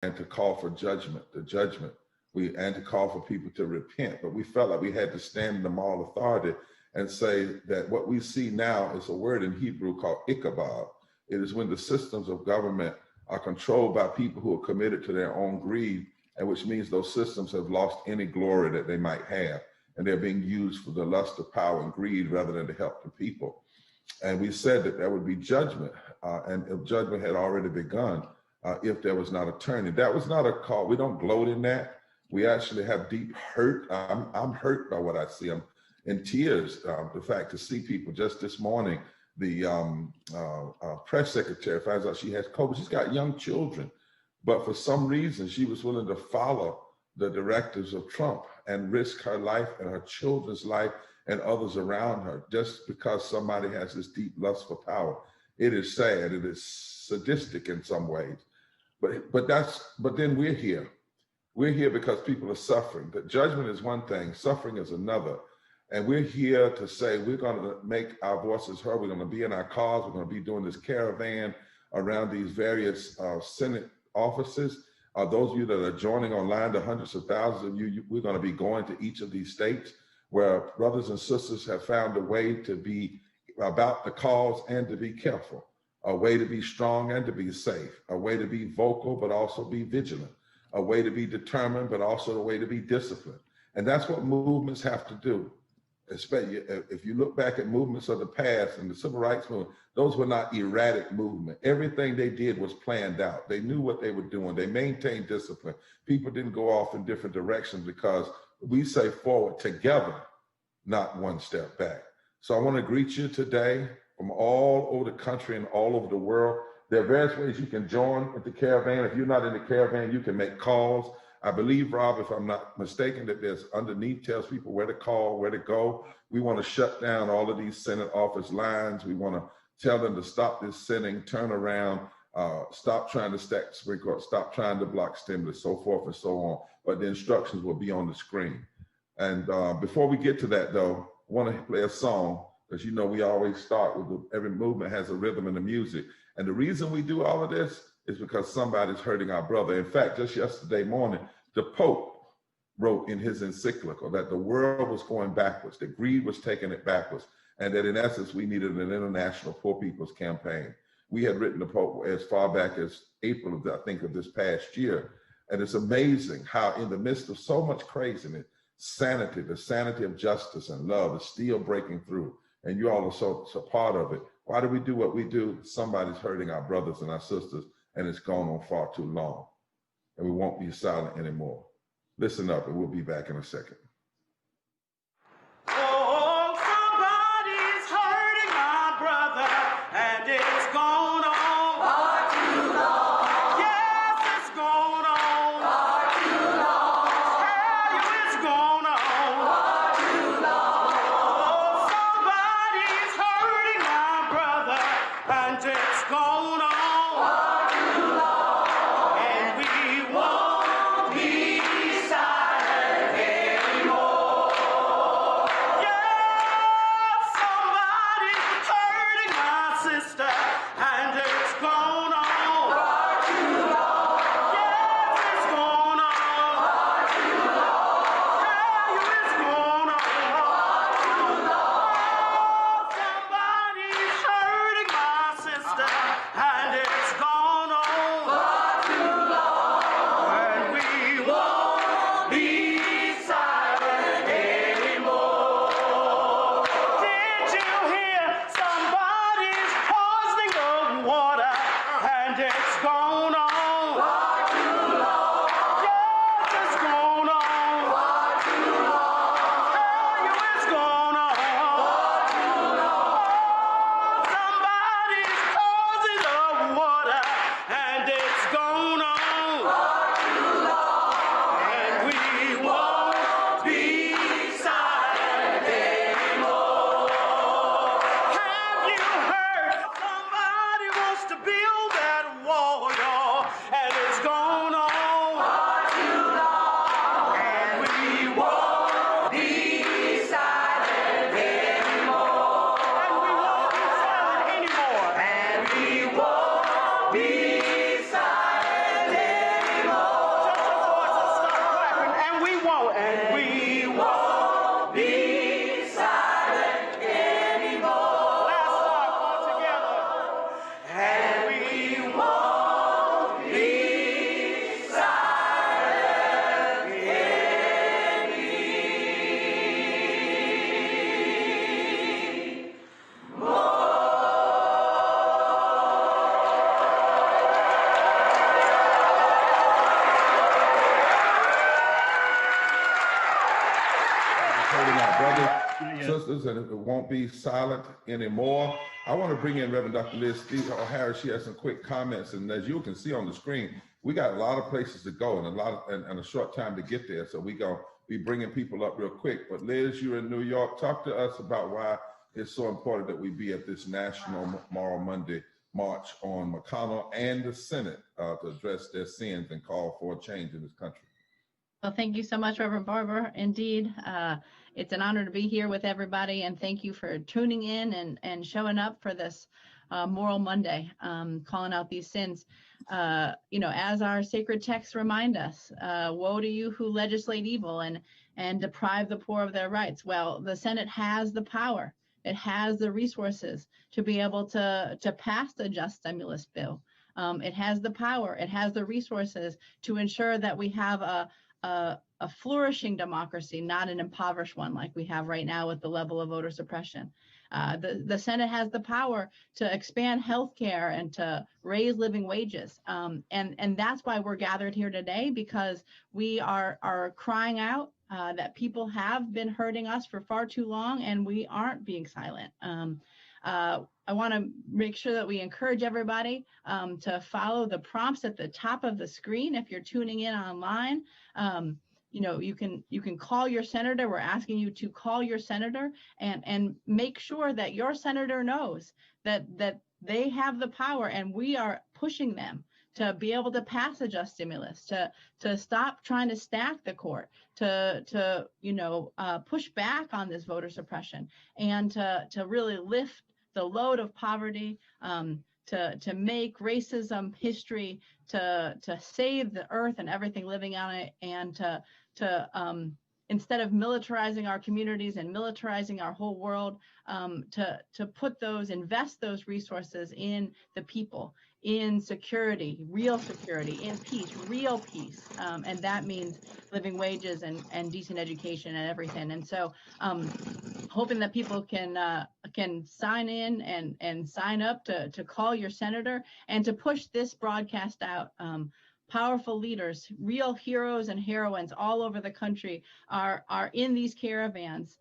and to call for judgment, and to call for people to repent. But we felt like we had to stand in the moral authority and say that what we see now is a word in Hebrew called Ichabod. It is when the systems of government are controlled by people who are committed to their own greed, and which means those systems have lost any glory that they might have, and they're being used for the lust of power and greed rather than to help the people. And we said that there would be judgment, and if judgment had already begun if there was not a turning. That was not a call. We don't gloat in that. We actually have deep hurt. I'm hurt by what I see. I'm in tears. The fact to see people just this morning, the press secretary finds out she has COVID. She's got young children, but for some reason she was willing to follow the directives of Trump and risk her life and her children's life and others around her just because somebody has this deep lust for power. It is sad. It is sadistic in some ways. But then we're here. We're here because people are suffering. The judgment is one thing, suffering is another. And we're here to say we're going to make our voices heard. We're going to be in our cars. We're going to be doing this caravan around these various Senate offices. Those of you that are joining online, the hundreds of thousands of you, we're going to be going to each of these states where brothers and sisters have found a way to be about the cause and to be careful, a way to be strong and to be safe, a way to be vocal but also be vigilant, a way to be determined but also a way to be disciplined. And that's what movements have to do. Especially if you look back at movements of the past and the civil rights movement, those were not erratic movement. Everything they did was planned out. They knew what they were doing. They maintained discipline. People didn't go off in different directions because we say forward together, not one step back. So I want to greet you today from all over the country and all over the world. There are various ways you can join with the caravan. If you're not in the caravan, you can make calls. I believe, Rob, if I'm not mistaken, that there's underneath tells people where to call, where to go. We want to shut down all of these Senate office lines. We want to tell them to stop this sitting, turn around, stop trying to stack Supreme Court, stop trying to block stimulus, so forth and so on. But the instructions will be on the screen. And before we get to that, though, I want to play a song because, you know, we always start with every movement has a rhythm and a music. And the reason we do all of this is because somebody's hurting our brother. In fact, just yesterday morning, the Pope wrote in his encyclical that the world was going backwards, that greed was taking it backwards, and that in essence, we needed an international poor people's campaign. We had written the Pope as far back as April of, I think, of this past year. And it's amazing how in the midst of so much craziness, sanity, the sanity of justice and love is still breaking through. And you all are so part of it. Why do we do what we do? Somebody's hurting our brothers and our sisters, and it's gone on far too long. And we won't be silent anymore. Listen up, and we'll be back in a second. Oh, somebody's hurting my brother, and it's gone on far too long. Yes, it's gone on far too long. Tell you it's gone on far too long. Oh, somebody's hurting my brother, and it's gone on. And we won't be silent anymore. sisters, and it won't be silent anymore. I want to bring in Reverend Dr. Liz Steve O'Hara. She has some quick comments, and as you can see on the screen, we got a lot of places to go and a short time to get there. So we go be bringing people up real quick. But Liz, you're in New York. Talk to us about why it's so important that we be at this National Moral Monday March on McConnell and the Senate to address their sins and call for a change in this country. Well, thank you so much, Reverend Barber. Indeed, it's an honor to be here with everybody, and thank you for tuning in and showing up for this Moral Monday, calling out these sins. As our sacred texts remind us, woe to you who legislate evil and deprive the poor of their rights. Well, the Senate has the power. It has the resources to be able to pass the just stimulus bill. It has the power. It has the resources to ensure that we have a flourishing democracy, not an impoverished one like we have right now with the level of voter suppression. The Senate has the power to expand healthcare and to raise living wages. And that's why we're gathered here today, because we are crying out that people have been hurting us for far too long, and we aren't being silent. I want to make sure that we encourage everybody to follow the prompts at the top of the screen. If you're tuning in online, you can call your senator. We're asking you to call your senator and make sure that your senator knows that they have the power, and we are pushing them to be able to pass a just stimulus, to stop trying to stack the court, to push back on this voter suppression, and to really lift the load of poverty, to make racism history, to save the earth and everything living on it, and to instead of militarizing our communities and militarizing our whole world, to invest those resources in the people, in security, in peace, real peace. And that means living wages and decent education and everything. And so hoping that people can sign in and sign up to call your senator and to push this broadcast out. Powerful leaders, real heroes and heroines all over the country are in these caravans,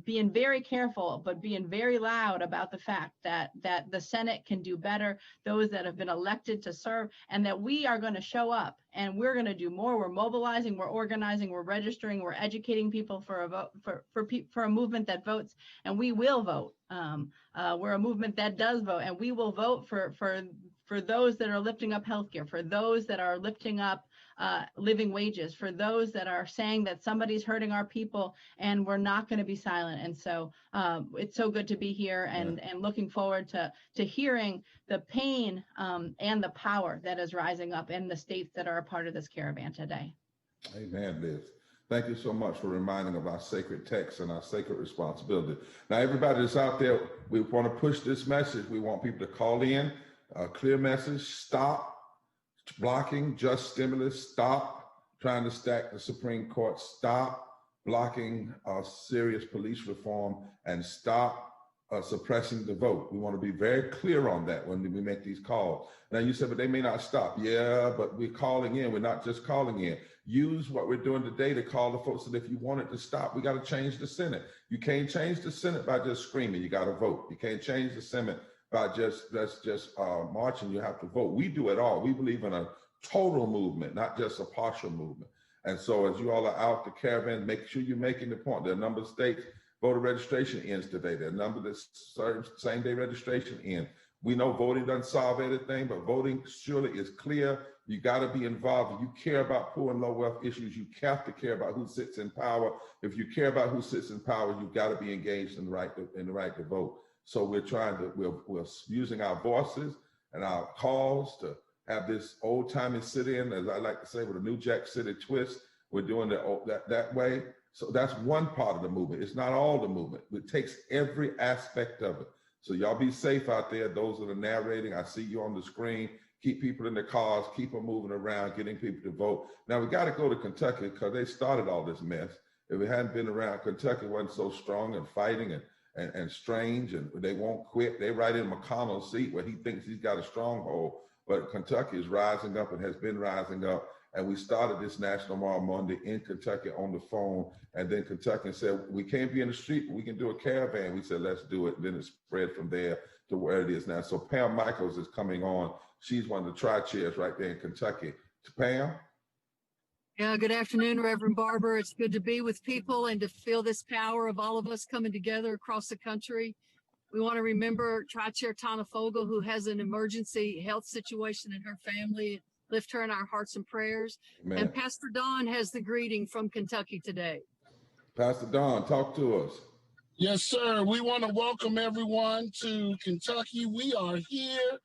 being very careful, but being very loud about the fact that the Senate can do better, those that have been elected to serve, and that we are going to show up and we're going to do more. We're mobilizing, we're organizing, we're registering, we're educating people for a vote, for a movement that votes, and we will vote. We're a movement that does vote, and we will vote for those that are lifting up healthcare, for those that are lifting up living wages, for those that are saying that somebody's hurting our people, and we're not going to be silent. And so it's so good to be here, and looking forward to hearing the pain and the power that is rising up in the states that are a part of this caravan today. Amen, Liz. Thank you so much for reminding of our sacred text and our sacred responsibility. Now, everybody that's out there, we want to push this message. We want people to call in. A clear message: stop blocking just stimulus, stop trying to stack the Supreme Court, stop blocking serious police reform, and stop suppressing the vote. We want to be very clear on that when we make these calls. Now, you said, but they may not stop. Yeah, but we're calling in. We're not just calling in. Use what we're doing today to call the folks that if you want it to stop, we got to change the Senate. You can't change the Senate by just screaming. You got to vote. You can't change the Senate by just marching. You have to vote. We do it all. We believe in a total movement, not just a partial movement. And so as you all are out the caravan, make sure you're making the point. There are a number of states, voter registration ends today. There are a number that same day registration ends. We know voting doesn't solve everything, but voting surely is clear. You got to be involved. If you care about poor and low wealth issues, you have to care about who sits in power. If you care about who sits in power, you've got to be engaged in the right to vote. So we're using our voices and our calls to have this old-timey sit-in, as I like to say, with a New Jack City twist. We're doing that way. So that's one part of the movement. It's not all the movement. It takes every aspect of it. So y'all be safe out there. Those that are narrating, I see you on the screen. Keep people in their cars, keep them moving around, getting people to vote. Now we got to go to Kentucky because they started all this mess. If it hadn't been around, Kentucky wasn't so strong and fighting and strange, and they won't quit. They right in McConnell's seat where he thinks he's got a stronghold. but Kentucky is rising up and has been rising up. And we started this National Moral Monday in Kentucky on the phone. And then Kentucky said, we can't be in the street, but we can do a caravan. We said, let's do it. And then it spread from there to where it is now. So Pam Michaels is coming on. She's one of the tri-chairs right there in Kentucky. Pam? Yeah, good afternoon, Reverend Barber. It's good to be with people and to feel this power of all of us coming together across the country. We want to remember Tri-Chair Tana Fogel, who has an emergency health situation in her family. Lift her in our hearts and prayers. Amen. And Pastor Don has the greeting from Kentucky today. Pastor Don, talk to us. Yes, sir. We want to welcome everyone to Kentucky. We are here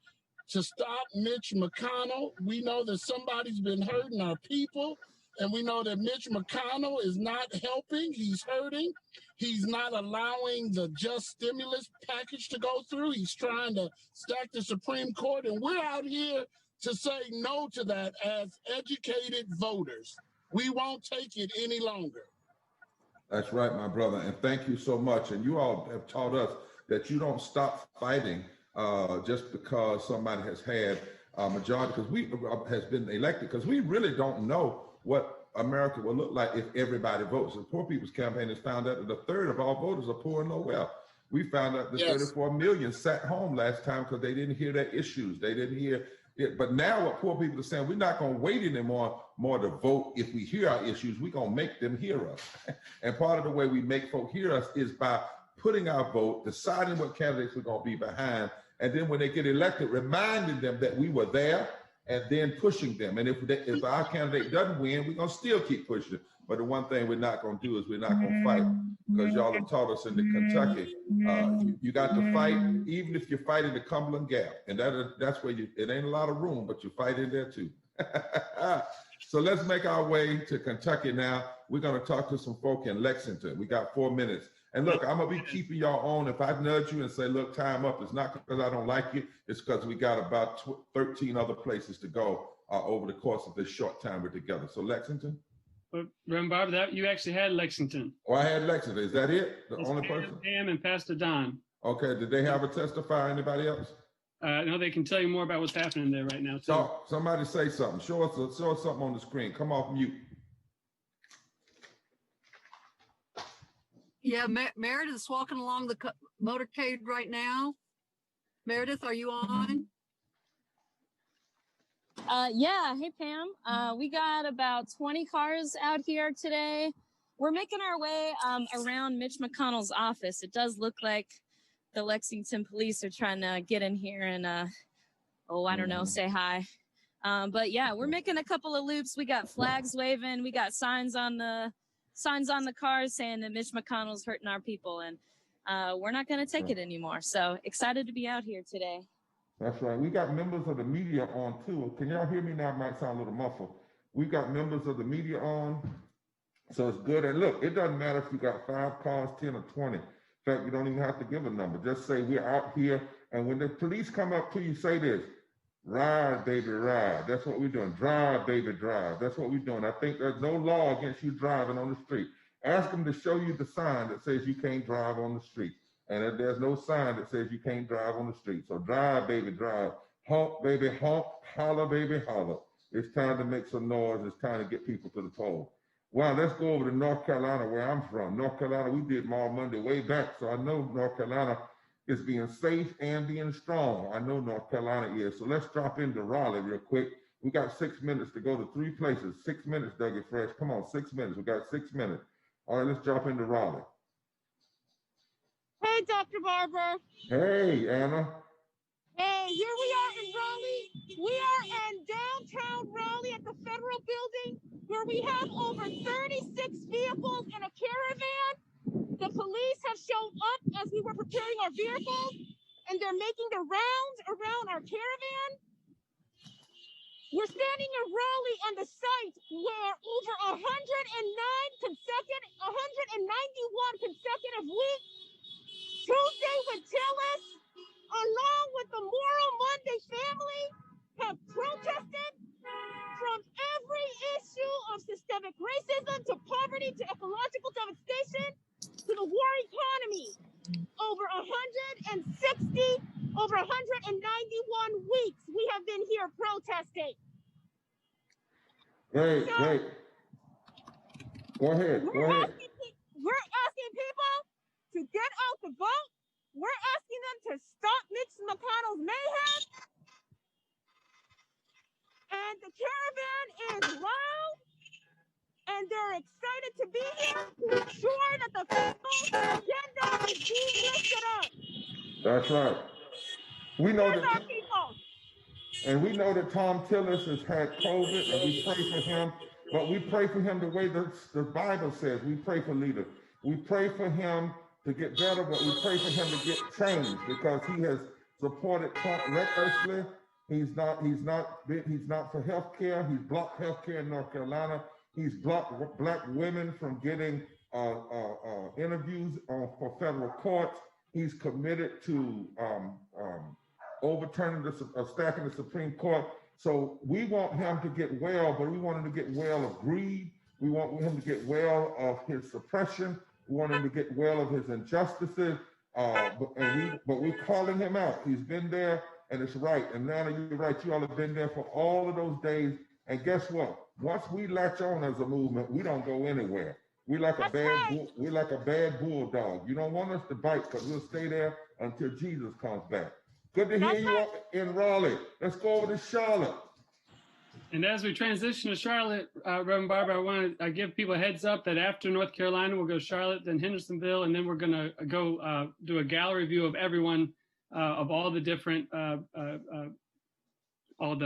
to stop Mitch McConnell. We know that somebody's been hurting our people, and we know that Mitch McConnell is not helping. He's hurting. He's not allowing the just stimulus package to go through. He's trying to stack the Supreme Court, and we're out here to say no to that as educated voters. We won't take it any longer. That's right, my brother. And thank you so much. And you all have taught us that you don't stop fighting just because somebody has had a majority, because we has been elected, because we really don't know what America will look like if everybody votes. The Poor People's Campaign has found out that a third of all voters are poor and no wealth. We found out that 34 million sat home last time because they didn't hear their issues. They didn't hear it. But now what poor people are saying, we're not going to wait anymore to vote. If we hear our issues, we're going to make them hear us. And part of the way we make folk hear us is by putting our vote, deciding what candidates we're going to be behind, and then when they get elected, reminding them that we were there, and then pushing them. And if our candidate doesn't win, we're going to still keep pushing it. But the one thing we're not going to do is we're not going to fight, because y'all have taught us in the Kentucky, you got to fight, even if you're fighting the Cumberland Gap. And that's where it ain't a lot of room, but you fight in there too. So let's make our way to Kentucky now. We're going to talk to some folk in Lexington. We got 4 minutes. And look, I'm going to be keeping y'all on. If I nudge you and say, look, time up, it's not because I don't like you. It's because we got about 13 other places to go over the course of this short time we're together. So Lexington? Reverend Bob, you actually had Lexington. Oh, I had Lexington. Is that it? The It's only person? Pam and Pastor Don. Okay. Did they have a testifier? Anybody else? No, they can tell you more about what's happening there right now, too. So, somebody say something. Show us something on the screen. Come off mute. Yeah, Meredith's walking along the motorcade right now. Meredith, are you on? Yeah. Hey, Pam. We got about 20 cars out here today. We're making our way around Mitch McConnell's office. It does look like the Lexington police are trying to get in here and, I don't know, say hi. But yeah, we're making a couple of loops. We got flags waving. We got signs on the cars saying that Mitch McConnell's hurting our people, and we're not going to take it anymore. So excited to be out here today. That's right. We got members of the media on too. Can y'all hear me now? It might sound a little muffled. We got members of the media on, so it's good. And look, it doesn't matter if you got 5 cars, 10 or 20. In fact, you don't even have to give a number. Just say we're out here, and when the police come up to you, say this: ride, baby, ride. That's what we're doing. Drive, baby, drive. That's what we're doing. I think there's no law against you driving on the street. Ask them to show you the sign that says you can't drive on the street. And if there's no sign that says you can't drive on the street. So drive, baby, drive. Honk, baby, honk. Holler, baby, holler. It's time to make some noise. It's time to get people to the poll. Wow, let's go over to North Carolina, where I'm from. North Carolina, we did Moral Monday way back, so I know North Carolina is being safe and being strong. I know North Carolina is. So let's drop into Raleigh real quick. We got 6 minutes to go to 3 places. 6 minutes, Dougie Fresh. Come on, 6 minutes. We got 6 minutes. All right, let's drop into Raleigh. Hey, Dr. Barber. Hey, Anna. Hey, here we are in Raleigh. We are in downtown Raleigh at the Federal Building, where we have over 36 vehicles in a caravan. The police have shown up as we were preparing our vehicles, and they're making the rounds around our caravan. We're standing in Raleigh on the site where over 191 consecutive weeks, Tuesday with Tillis, along with the Moral Monday family, have protested from every issue of systemic racism to poverty to ecological devastation to the war economy. Over 160 Over 191 weeks we have been here protesting. Great, So, great. Go ahead, go ahead. We're asking people to get out the vote. We're asking them to stop Mitch McConnell's mayhem. And the caravan is loud, and they're excited to be here to ensure that the people's agenda is being lifted up. That's right. We know Where's our that, people? and we know that Tom Tillis has had COVID, and we pray for him. But we pray for him the way the Bible says. We pray for leaders. We pray for him to get better, but we pray for him to get changed because he has supported Trump recklessly. He's not for health care. He's blocked health care in North Carolina. He's blocked black women from getting interviews for federal courts. He's committed to overturning stacking the Supreme Court. So we want him to get well, but we want him to get well of greed. We want him to get well of his suppression. We want him to get well of his injustices. But we're calling him out. He's been there, and it's right. And now you're right. You all have been there for all of those days. And guess what? Once we latch on as a movement, we don't go anywhere. We're like a bad bulldog. You don't want us to bite because we'll stay there until Jesus comes back. Good to hear you in Raleigh. Let's go over to Charlotte. And as we transition to Charlotte, Reverend Barbara, I want to give people a heads up that after North Carolina, we'll go Charlotte, then Hendersonville, and then we're going to go do a gallery view of everyone, of all the different, all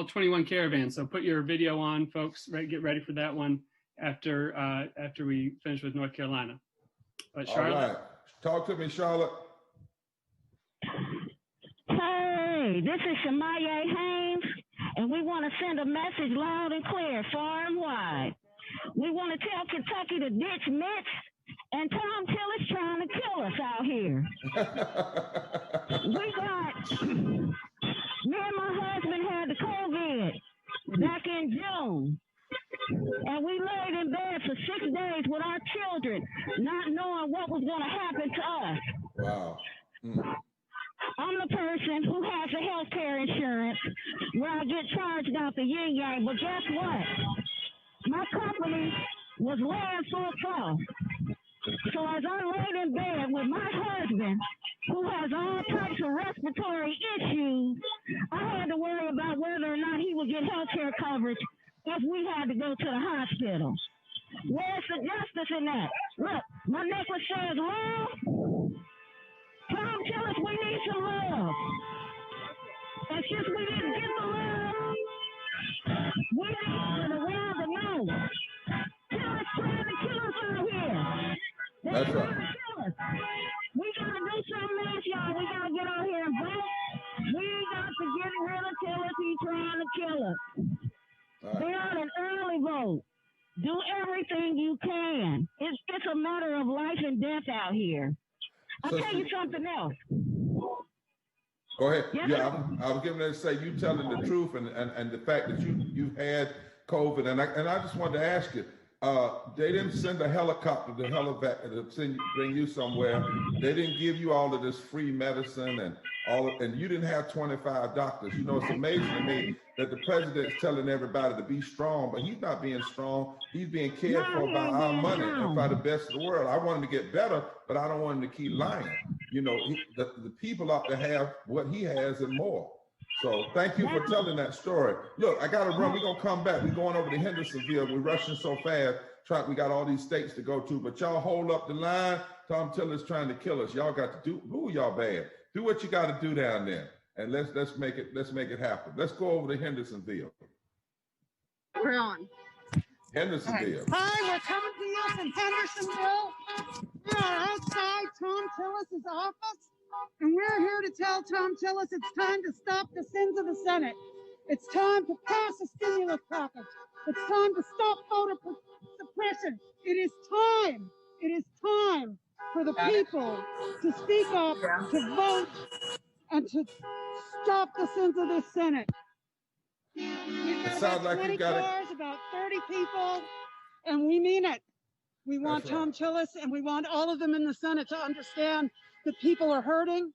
21 caravans. So put your video on, folks. Get ready for that one after we finish with North Carolina. But Charlotte. All right. Talk to me, Charlotte. Hey, this is Shemaya Haynes, and we want to send a message loud and clear, far and wide. We want to tell Kentucky to ditch Mitch and Tom Tillis trying to kill us out here. Me and my husband had the COVID back in June, and we laid in bed for 6 days with our children, not knowing what was going to happen to us. Wow. I'm the person who has the health care insurance where I get charged out the yin yang, but guess what? My company was laying folks off. So as I laid in bed with my husband, who has all types of respiratory issues, I had to worry about whether or not he would get health care coverage if we had to go to the hospital. Where's the justice in that? Look, my necklace says love. Tom, tell us we need some love. And since we didn't get the love, we need the world to know. Tell us trying to kill us out here. They're trying to kill us. We gotta do something else, y'all. We gotta get out here and vote. We got to get rid of Tillis. He's trying to kill us. Be out an early vote. Do everything you can. It's a matter of life and death out here. I'll tell you something else. Go ahead. Yes, yeah, I was getting ready to say you telling the truth and the fact that you had COVID, and I just wanted to ask you, they didn't send a helicopter to bring you somewhere. They didn't give you all of this free medicine and you didn't have 25 doctors. You know, it's amazing to me that the president's telling everybody to be strong, but he's not being strong. He's being cared for by our money and by the best of the world. I want him to get better, but I don't want him to keep lying. You know, the people ought to have what he has and more. So thank you for telling that story. Look, I got to run. We're going to come back. We're going over to Hendersonville. We're rushing so fast. We got all these states to go to, but y'all hold up the line. Tom Tillis trying to kill us. Y'all got to do, y'all bad. Do what you got to do down there. And let's make it happen. Let's go over to Hendersonville. We're on. Hendersonville. Hi, we're coming to you from Hendersonville. We are outside Tom Tillis's office, and we're here to tell Tom Tillis it's time to stop the sins of the Senate. It's time to pass a stimulus package. It's time to stop voter suppression. It is time. It is time for the people to speak up, to vote, and to stop the sins of this Senate. It sounds like you got it. About 30 people, and we mean it. We want Tom Tillis, and we want all of them in the Senate to understand that people are hurting,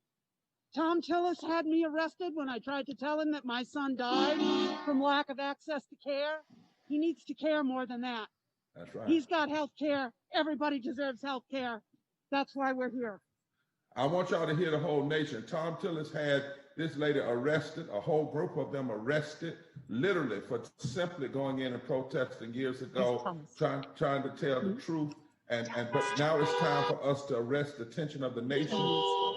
Tom Tillis had me arrested when I tried to tell him that my son died from lack of access to care. He needs to care more than that. That's right. He's got health care. Everybody deserves health care. That's why we're here. I want y'all to hear the whole nation. Tom Tillis had this lady arrested, a whole group of them arrested, literally for simply going in and protesting years ago, trying to tell the truth. But now it's time for us to arrest the attention of the nation.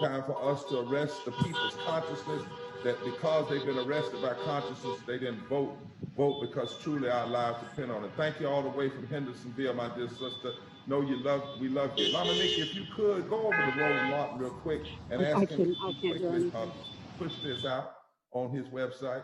Time for us to arrest the people's consciousness, that because they've been arrested by consciousness, they didn't vote because truly our lives depend on it. Thank you all the way from Hendersonville, my dear sister. Know we love you. Mama Nikki, if you could go over to Roland Martin real quick and ask him to quickly push this out on his website,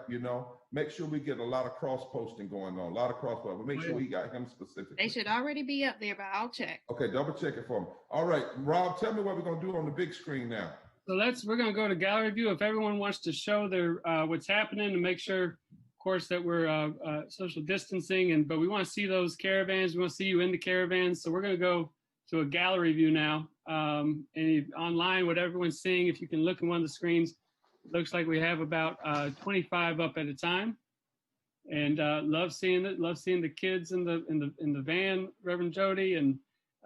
make sure we get a lot of cross-posting going on, but make sure we got him specific. They should already be up there, but I'll check. Okay, double check it for me. All right, Rob, tell me what we're gonna do on the big screen now. So we're gonna go to gallery view. If everyone wants to show their what's happening and make sure, of course, that we're social distancing, but we want to see those caravans. We want to see you in the caravans. So we're gonna go to a gallery view now. And online, what everyone's seeing, if you can look at one of the screens, looks like we have about 25 up at a time, and love seeing it. Love seeing the kids in the van, Reverend Jody, and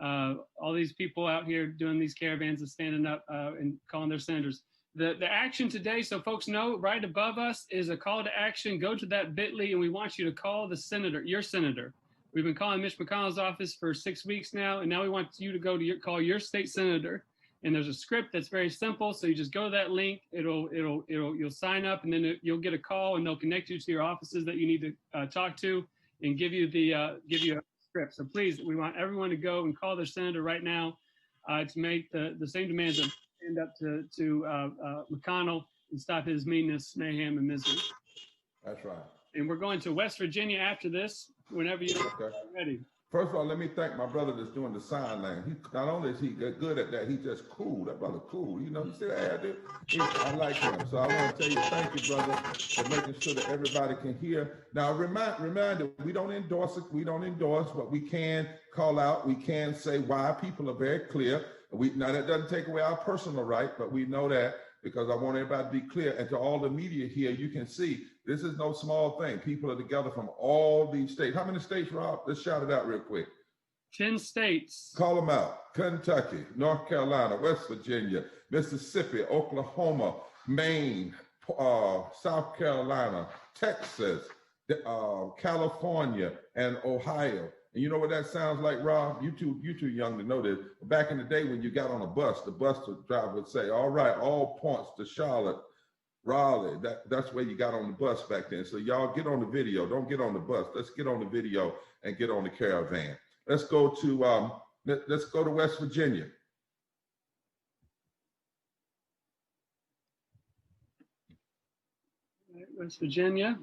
all these people out here doing these caravans and standing up and calling their senators. The action today, so folks know, right above us is a call to action. Go to that bit.ly, and we want you to call the senator, your senator. We've been calling Mitch McConnell's office for 6 weeks now, and now we want you to go to call your state senator. And there's a script that's very simple. So you just go to that link. You'll sign up, and then you'll get a call, and they'll connect you to your offices that you need to talk to, and give you a script. So please, we want everyone to go and call their senator right now to make the same demands that stand up to McConnell and stop his meanness, mayhem, and misery. That's right. And we're going to West Virginia after this, whenever you're ready. First of all, let me thank my brother that's doing the sign language. Not only is he good at that, he's just cool. That brother cool. You see that I like him. So I want to tell you, thank you, brother, for making sure that everybody can hear. Now, reminder, we don't endorse it. We don't endorse, but we can call out. We can say why. People are very clear. Now, that doesn't take away our personal right, but we know that because I want everybody to be clear. And to all the media here, you can see this is no small thing. People are together from all these states. How many states, Rob? Let's shout it out real quick. 10 states. Call them out. Kentucky, North Carolina, West Virginia, Mississippi, Oklahoma, Maine, South Carolina, Texas, California, and Ohio. And you know what that sounds like, Rob? You too young to know this. Back in the day when you got on a bus, the bus driver would say, all right, all points to Charlotte, Raleigh. That's where you got on the bus back then. So y'all get on the video. Don't get on the bus. Let's get on the video and get on the caravan. Let's go to West Virginia. West Virginia.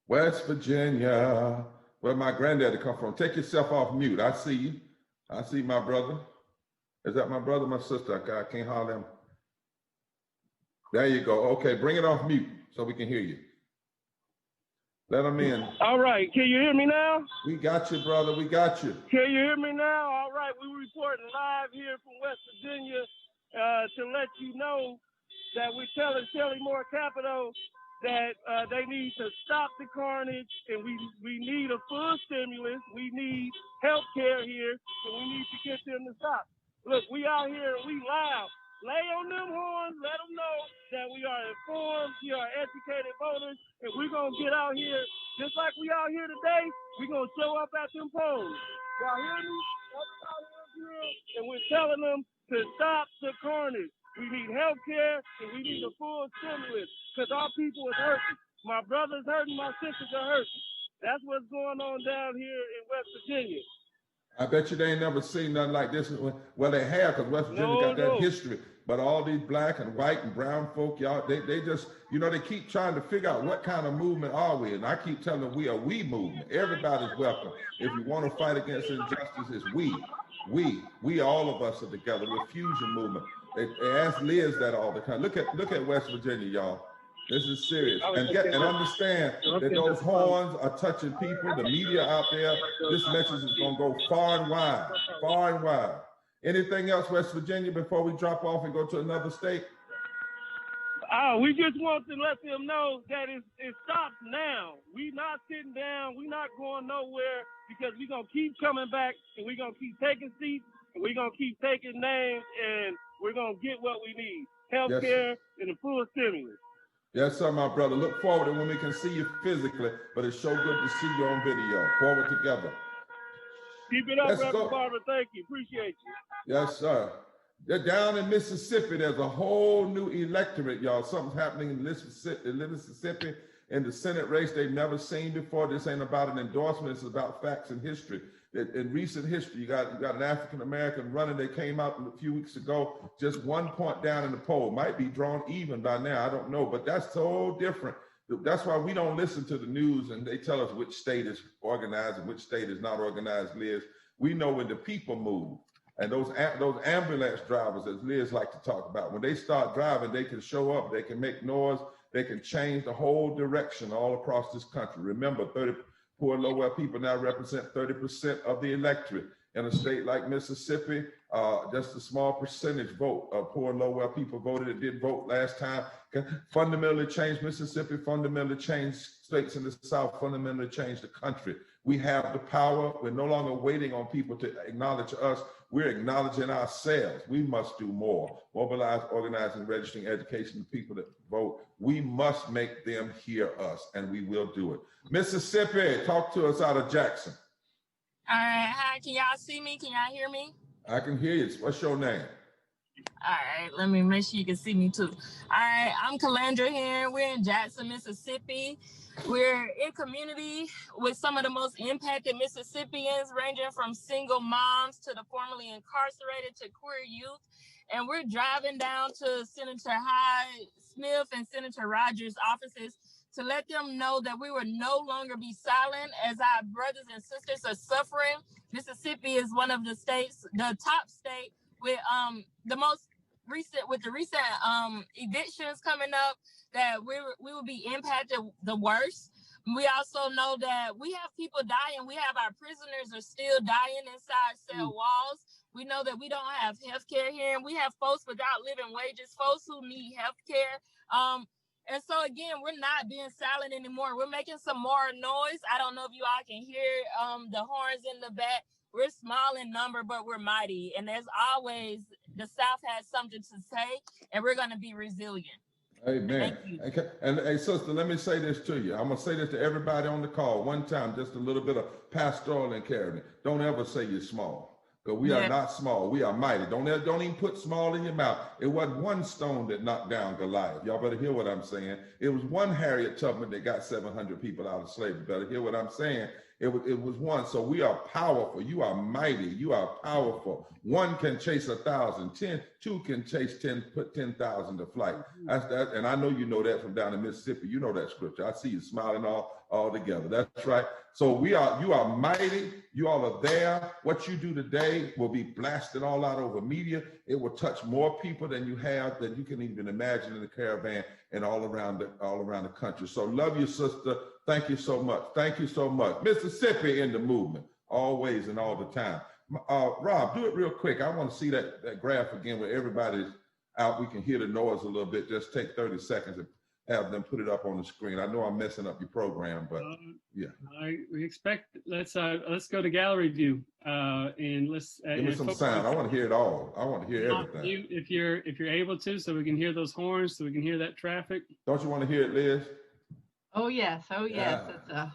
West Virginia, where my granddaddy come from. Take yourself off mute. I see you. I see my brother. Is that my brother, my sister? I can't holler him. There you go. Okay, bring it off mute so we can hear you. Let him in. All right. Can you hear me now? We got you, brother. We got you. Can you hear me now? All right. We're reporting live here from West Virginia to let you know that we're telling Shelley Moore Capito that they need to stop the carnage, and we need a full stimulus. We need health care here, and we need to get them to stop. Look, we out here and we loud. Lay on them horns, let them know that we are informed, we are educated voters, and we're going to get out here, just like we out here today, we're going to show up at them polls. Y'all hear me? And we're telling them to stop the carnage. We need health care, and we need a full stimulus, because our people is hurting. My brother's hurting, my sisters are hurting. That's what's going on down here in West Virginia. I bet you they ain't never seen nothing like this. Well, they have, because West Virginia got that history. But all these black and white and brown folk, y'all, they just, they keep trying to figure out what kind of movement are we. And I keep telling them we are we movement. Everybody's welcome. If you want to fight against injustice, it's we, all of us are together. We're fusion movement. They ask Liz that all the time. Look at West Virginia, y'all. This is serious. And understand that those horns are touching people, the media out there. This message is going to go far and wide, far and wide. Anything else, West Virginia, before we drop off and go to another state? We just want to let them know that it stops now. We not sitting down. We not going nowhere because we're going to keep coming back and we're going to keep taking seats and we're going to keep taking names and we're going to get what we need. Healthcare and the full stimulus. Yes, sir, my brother. Look forward to when we can see you physically, but it's so good to see you on video. Forward together. Keep it up, Reverend Barber. Thank you. Appreciate you. Yes, sir. They're down in Mississippi. There's a whole new electorate, y'all. Something's happening in Mississippi in the Senate race they've never seen before. This ain't about an endorsement. It's about facts and history. In recent history, you got an African-American running. They came out a few weeks ago, just 1 point down in the poll. Might be drawn even by now. I don't know, but that's so different. That's why we don't listen to the news and they tell us which state is organized and which state is not organized, Liz. We know when the people move. And those ambulance drivers, as Liz like to talk about, when they start driving, they can show up, they can make noise, they can change the whole direction all across this country. Remember, poor and low-wealth people now represent 30% of the electorate. In a state like Mississippi, just a small percentage vote of poor and low-wealth people voted that didn't vote last time. Can fundamentally change Mississippi, fundamentally change states in the South, fundamentally change the country. We have the power. We're no longer waiting on people to acknowledge us. We're acknowledging ourselves. We must do more. Mobilize, organizing, registering, education the people that vote. We must make them hear us, and we will do it. Mississippi, talk to us out of Jackson. All right. Hi, can y'all see me? Can y'all hear me? I can hear you. What's your name? All right, let me make sure you can see me too. All right, I'm Calandra here. We're in Jackson, Mississippi. We're in community with some of the most impacted Mississippians, ranging from single moms to the formerly incarcerated to queer youth. And we're driving down to Senator Hyde Smith and Senator Rogers' offices to let them know that we will no longer be silent as our brothers and sisters are suffering. Mississippi is one of the states, the top state with the recent evictions coming up, that we will be impacted the worst. We also know that we have people dying. We have our prisoners are still dying inside cell walls. We know that we don't have health care here, and we have folks without living wages, folks who need health care. And so again, we're not being silent anymore. We're making some more noise. I don't know if you all can hear the horns in the back. We're small in number, but we're mighty. And as always, the South has something to say, and we're going to be resilient. Amen. Okay. And hey, sister, let me say this to you. I'm going to say this to everybody on the call one time, just a little bit of pastoral encouragement. Don't ever say you're small, because we are not small. We are mighty. Don't even put small in your mouth. It wasn't one stone that knocked down Goliath. Y'all better hear what I'm saying. It was one Harriet Tubman that got 700 people out of slavery. Better hear what I'm saying. It was one. So we are powerful. You are mighty. You are powerful. One can chase 1,000. Two can chase 10, put 10,000 to flight. That's that. And I know you know that from down in Mississippi. You know that scripture. I see you smiling all together. That's right. So you are mighty. You all are there. What you do today will be blasted all out over media. It will touch more people than you can even imagine in the caravan and all around the country. So love you, sister. Thank you so much. Thank you so much. Mississippi in the movement, always and all the time. Rob, do it real quick. I want to see that graph again where everybody's out. We can hear the noise a little bit. Just take 30 seconds and have them put it up on the screen. I know I'm messing up your program, but yeah. We expect, let's go to gallery view and let's give me some sound. I want to hear it all. I want to hear everything. If you're able to, so we can hear those horns, so we can hear that traffic. Don't you want to hear it, Liz? Oh yes, yeah. It's a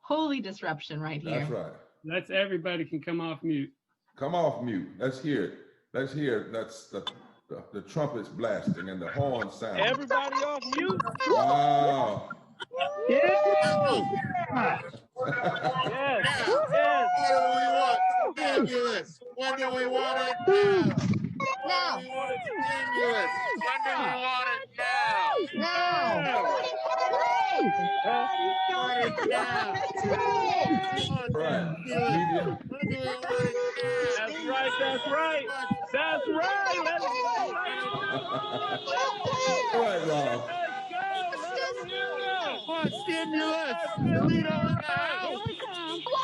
holy disruption right here. That's right. That's everybody can come off mute. Come off mute. Let's hear it. Let's hear it. That's the trumpets blasting and the horn sound. Everybody off mute. Wow. Yeah. Yes. When do we want it? Now. When do we want it stimulus? When do we want it now? Now. Right. That's right. That's right. Let's go. All right, Rob. Want stimulus? Toledo in the house. We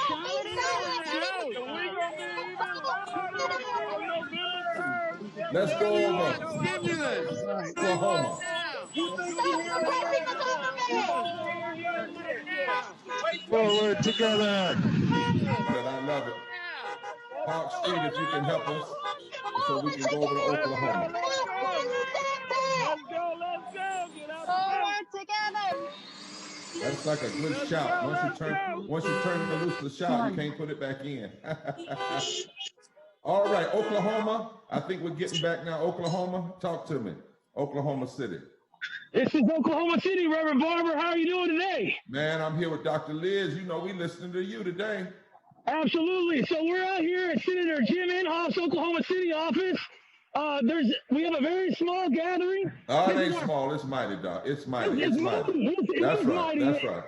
gonna be even louder. Let's go over Oklahoma. Forward together. But I love it. Park Street, if you can help us, so we can go over to Oklahoma. Let's go. Get out the together. That's like a good shout. Once you turn the loose the shout, you can't put it back in. All right, Oklahoma. I think we're getting back now. Oklahoma, talk to me. Oklahoma City. This is Oklahoma City, Reverend Barber. How are you doing today? Man, I'm here with Dr. Liz. You know, we listening to you today. Absolutely. So we're out here at Senator Jim Inhofe's Oklahoma City office. We have a very small gathering. Oh, it ain't small. It's mighty, Doc. It's mighty. It's mighty. That's right. That's right.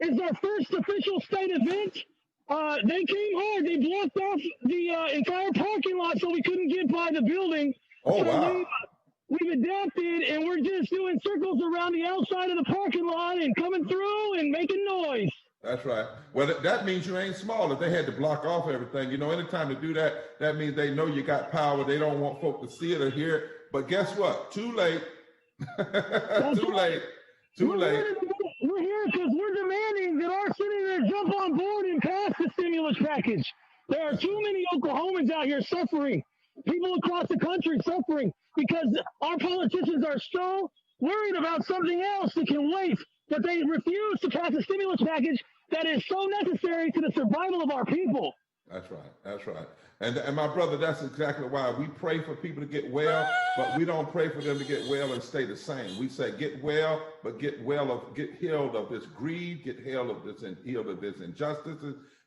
It's our first official state event. They came hard. They blocked off the entire parking lot so we couldn't get by the building. Oh, so wow. We've adapted, and we're just doing circles around the outside of the parking lot and coming through and making noise. That's right. Well, that means you ain't small. If they had to block off everything, you know, anytime to do that, that means they know you got power. They don't want folk to see it or hear it. But guess what? Too late. Too late. Too late. We're here because we're demanding that our senator jump on board and pass the stimulus package. There are too many Oklahomans out here suffering. People across the country suffering because our politicians are so worried about something else that can wait, that they refuse to pass a stimulus package that is so necessary to the survival of our people. That's right. That's right. And my brother, that's exactly why we pray for people to get well, but we don't pray for them to get well and stay the same. We say get well, but get healed of this greed, get healed of this injustice.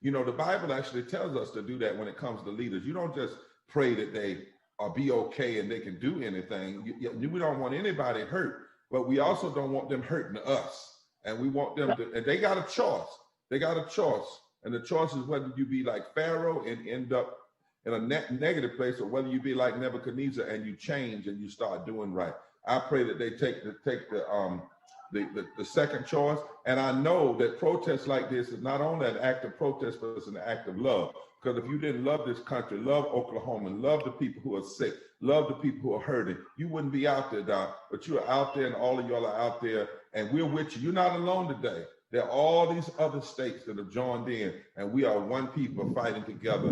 You know, the Bible actually tells us to do that when it comes to leaders. You don't just pray that they be okay and they can do anything. We don't want anybody hurt, but we also don't want them hurting us. And we want them to, and they got a choice. They got a choice. And the choice is whether you be like Pharaoh and end up in a negative place, or whether you be like Nebuchadnezzar and you change and you start doing right. I pray that they take the second choice. And I know that protests like this is not only an act of protest, but it's an act of love. Because if you didn't love this country, love Oklahoma, love the people who are sick, love the people who are hurting, you wouldn't be out there, Doc. But you are out there, and all of y'all are out there, and we're with you. You're not alone today. There are all these other states that have joined in, and we are one people fighting together,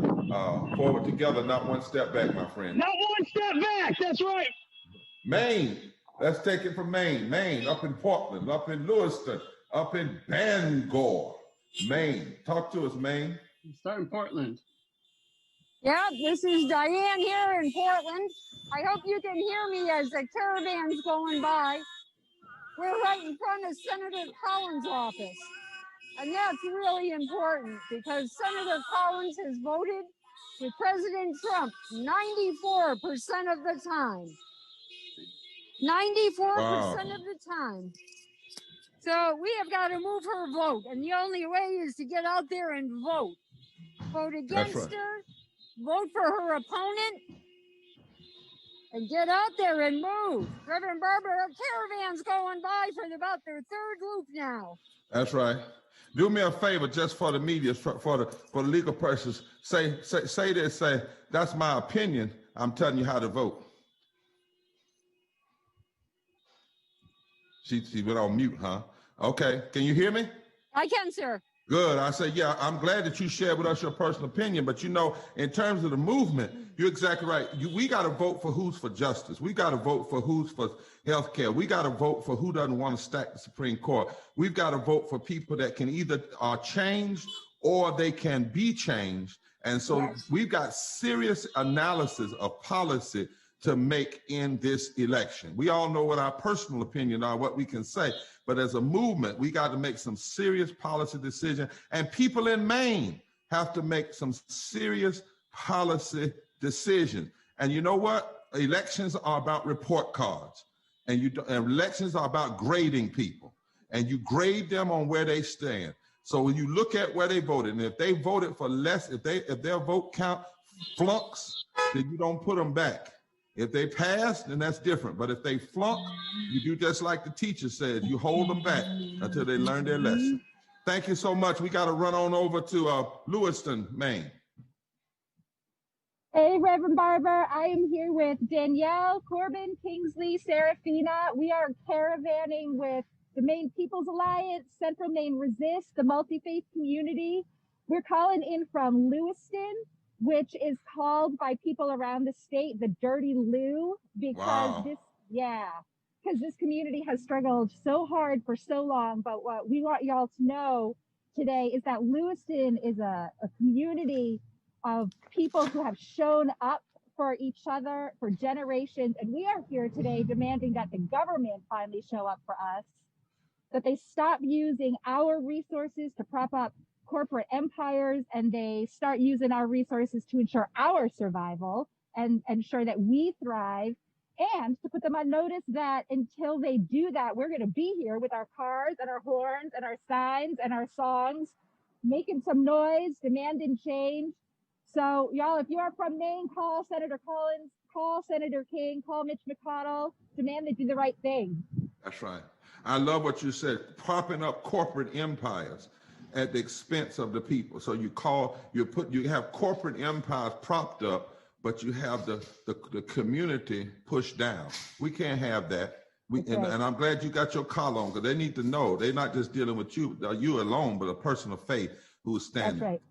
forward together, not one step back, my friend. Not one step back, that's right. Maine, let's take it from Maine. Maine, up in Portland, up in Lewiston, up in Bangor, Maine. Talk to us, Maine. Start in Portland. Yeah, this is Diane here in Portland. I hope you can hear me as the caravan's going by. We're right in front of Senator Collins' office. And that's really important because Senator Collins has voted with President Trump 94% of the time. 94% of the time. So we have got to move her vote. And the only way is to get out there and vote. Vote against her, vote for her opponent, and get out there and move. Reverend Barber, our caravan's going by for about their third loop now. That's right. Do me a favor, just for the media, for the legal purposes. Say this. Say that's my opinion. I'm telling you how to vote. She went on mute, huh? Okay. Can you hear me? I can, sir. Good. I say, yeah, I'm glad that you shared with us your personal opinion, but you know, in terms of the movement, you're exactly right. We got to vote for who's for justice. We got to vote for who's for health care. We got to vote for who doesn't want to stack the Supreme Court. We've got to vote for people that can either are changed or they can be changed. And so we've got serious analysis of policy to make in this election. We all know what our personal opinion are, what we can say, but as a movement, we got to make some serious policy decisions, and people in Maine have to make some serious policy decisions. And you know what? Elections are about report cards, and elections are about grading people, and you grade them on where they stand. So when you look at where they voted, and if they voted for less, if their vote count flunks, then you don't put them back. If they pass, then that's different. But if they flunk, you do just like the teacher said, you hold them back until they learn their lesson. Thank you so much. We got to run on over to Lewiston, Maine. Hey, Reverend Barber. I am here with Danielle, Corbin, Kingsley, Serafina. We are caravanning with the Maine People's Alliance, Central Maine Resist, the multi-faith community. We're calling in from Lewiston, which is called by people around the state the Dirty Lou, because because this community has struggled so hard for so long. But what we want y'all to know today is that Lewiston is a community of people who have shown up for each other for generations. And we are here today demanding that the government finally show up for us, that they stop using our resources to prop up corporate empires, and they start using our resources to ensure our survival and ensure that we thrive, and to put them on notice that until they do that, we're going to be here with our cars and our horns and our signs and our songs, making some noise, demanding change. So y'all, if you are from Maine, call Senator Collins, call Senator King, call Mitch McConnell, demand they do the right thing. That's right. I love what you said, propping up corporate empires at the expense of the people. So you have corporate empires propped up, but you have the community pushed down. We can't have that. And I'm glad you got your collar on, because they need to know they're not just dealing with you alone, but a person of faith who is standing. That's right.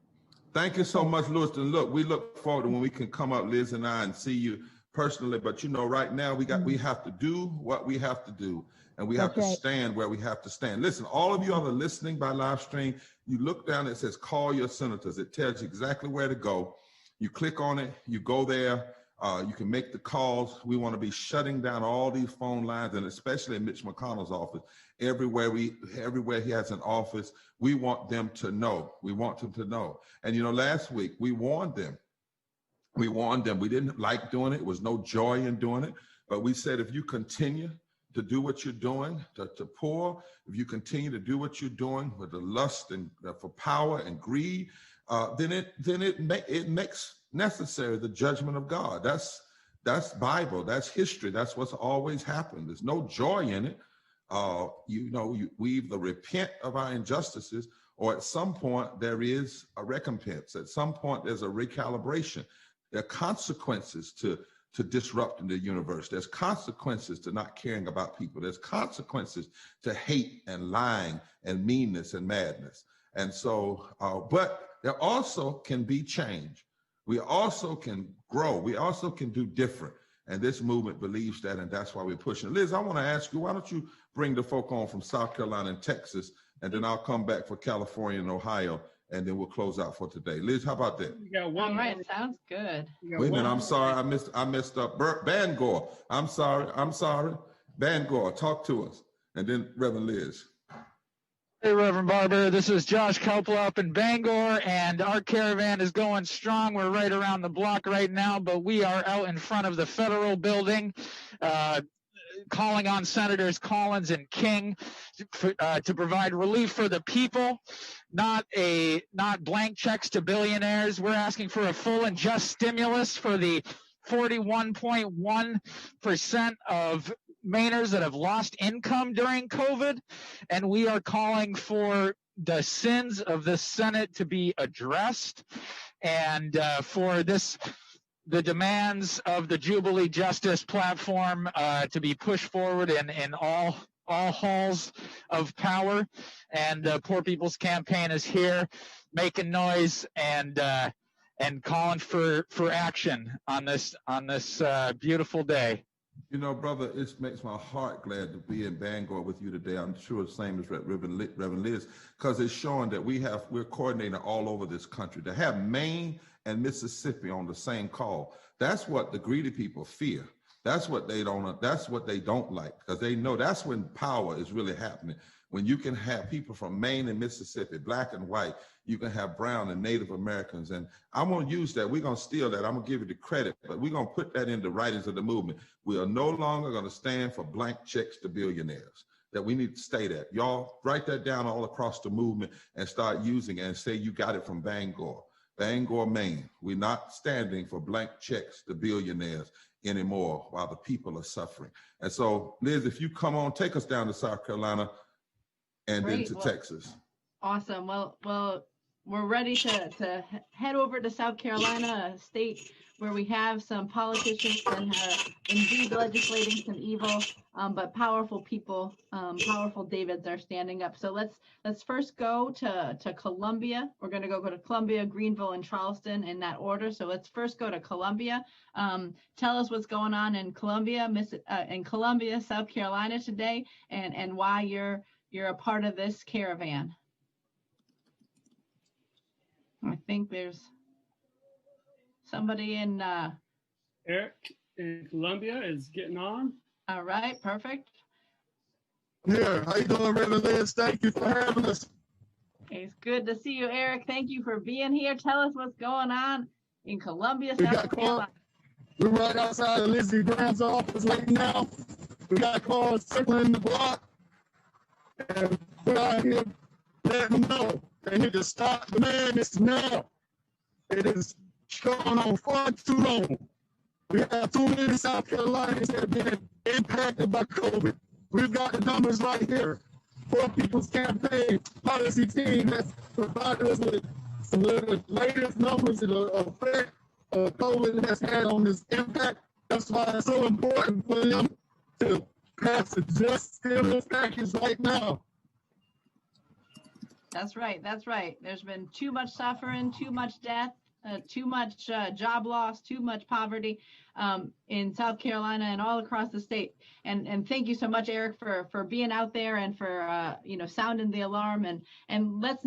Thank you so much, Lewiston. Look, we look forward to when we can come up, Liz and I, and see you personally. But right now we have to do what we have to do, and we have to stand where we have to stand. Listen, all of you all are listening by live stream. You look down, it says call your senators. It tells you exactly where to go. You click on it, you go there. You can make the calls. We want to be shutting down all these phone lines, and especially in Mitch McConnell's office. Everywhere he has an office, we want them to know. We want them to know. And last week we warned them. We didn't like doing it. It was no joy in doing it. But we said, if you continue to do what you're doing, to pour, if you continue to do what you're doing with the lust and for power and greed, then it makes necessary the judgment of God. That's Bible. That's history. That's what's always happened. There's no joy in it. We either repent of our injustices, or at some point there is a recompense. At some point there's a recalibration. There are consequences to disrupting the universe. There's consequences to not caring about people. There's consequences to hate and lying and meanness and madness. And so, but there also can be change. We also can grow. We also can do different. And this movement believes that, and that's why we're pushing. Liz, I want to ask you, why don't you bring the folk on from South Carolina and Texas, and then I'll come back for California and Ohio, and then we'll close out for today. Liz, how about that? All right, sounds good. Wait a minute, I'm sorry, I messed up. Bangor, I'm sorry. Bangor, talk to us. And then Reverend Liz. Hey, Reverend Barber, this is Josh Kelpel up in Bangor, and our caravan is going strong. We're right around the block right now, but we are out in front of the federal building, calling on Senators Collins and King to provide relief for the people, not blank checks to billionaires. We're asking for a full and just stimulus for the 41.1% of Mainers that have lost income during COVID, and we are calling for the sins of the Senate to be addressed, and for the demands of the Jubilee Justice platform to be pushed forward in all halls of power. And Poor People's Campaign is here, making noise and calling for action on this beautiful day. Brother, it makes my heart glad to be in Bangor with you today. I'm sure the same as Reverend Liz, because it's showing that we're coordinating all over this country. To have Maine and Mississippi on the same call, that's what the greedy people fear. That's what they don't like, because they know that's when power is really happening. When you can have people from Maine and Mississippi, black and white, you can have brown and Native Americans. And I'm going to use that. We're going to steal that. I'm going to give you the credit, but we're going to put that in the writings of the movement. We are no longer going to stand for blank checks to billionaires. That we need to stay that. Y'all write that down all across the movement and start using it and say you got it from Bangor, Maine. We're not standing for blank checks to billionaires anymore while the people are suffering. And so, Liz, if you come on, take us down to South Carolina and then to Texas. Awesome. Well, we're ready to head over to South Carolina, a state where we have some politicians that are indeed legislating some evil, but powerful people, powerful Davids are standing up. So let's first go to Columbia. We're going to go to Columbia, Greenville, and Charleston in that order. So let's first go to Columbia. Tell us what's going on in Columbia, South Carolina today, and why you're a part of this caravan. I think there's somebody in Eric in Columbia is getting on. All right, perfect. Here, how you doing, Reverend Liz? Thank you for having us. It's good to see you, Eric. Thank you for being here. Tell us what's going on in Columbia, South Carolina. We're right outside of Lindsey Graham's office right now. We got cars circling the block, and we're out here letting them know they need to stop the madness now. It is going on far too long. We have too many South Carolinians that have been impacted by COVID. We've got the numbers right here. Poor People's Campaign policy team has provided us with some of the latest numbers of the effect COVID has had on this impact. That's why it's so important for them to pass a just stimulus package right now. That's right. That's right. There's been too much suffering, too much death, too much job loss, too much poverty in South Carolina and all across the state. And thank you so much, Eric, for being out there and for sounding the alarm. And let's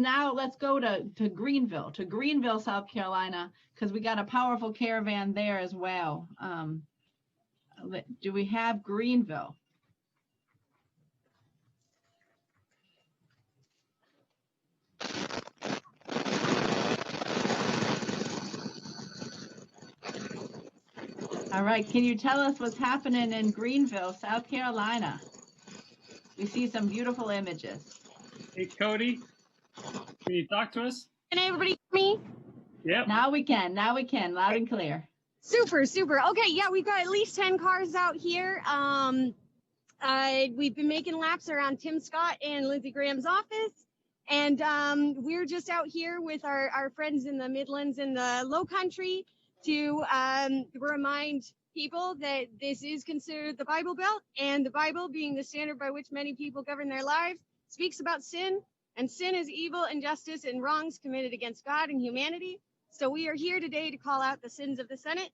go to Greenville, South Carolina, because we got a powerful caravan there as well. Do we have Greenville? All right, can you tell us what's happening in Greenville, South Carolina? We see some beautiful images. Hey, Cody, can you talk to us? Can everybody hear me? Yep. Now we can, loud and clear. Super. Okay, yeah, we've got at least 10 cars out here. We've been making laps around Tim Scott and Lindsey Graham's office. And we're just out here with our friends in the Midlands and the Low Country to remind people that this is considered the Bible Belt, and the Bible, being the standard by which many people govern their lives, speaks about sin, and sin is evil, injustice, and wrongs committed against God and humanity. So we are here today to call out the sins of the Senate: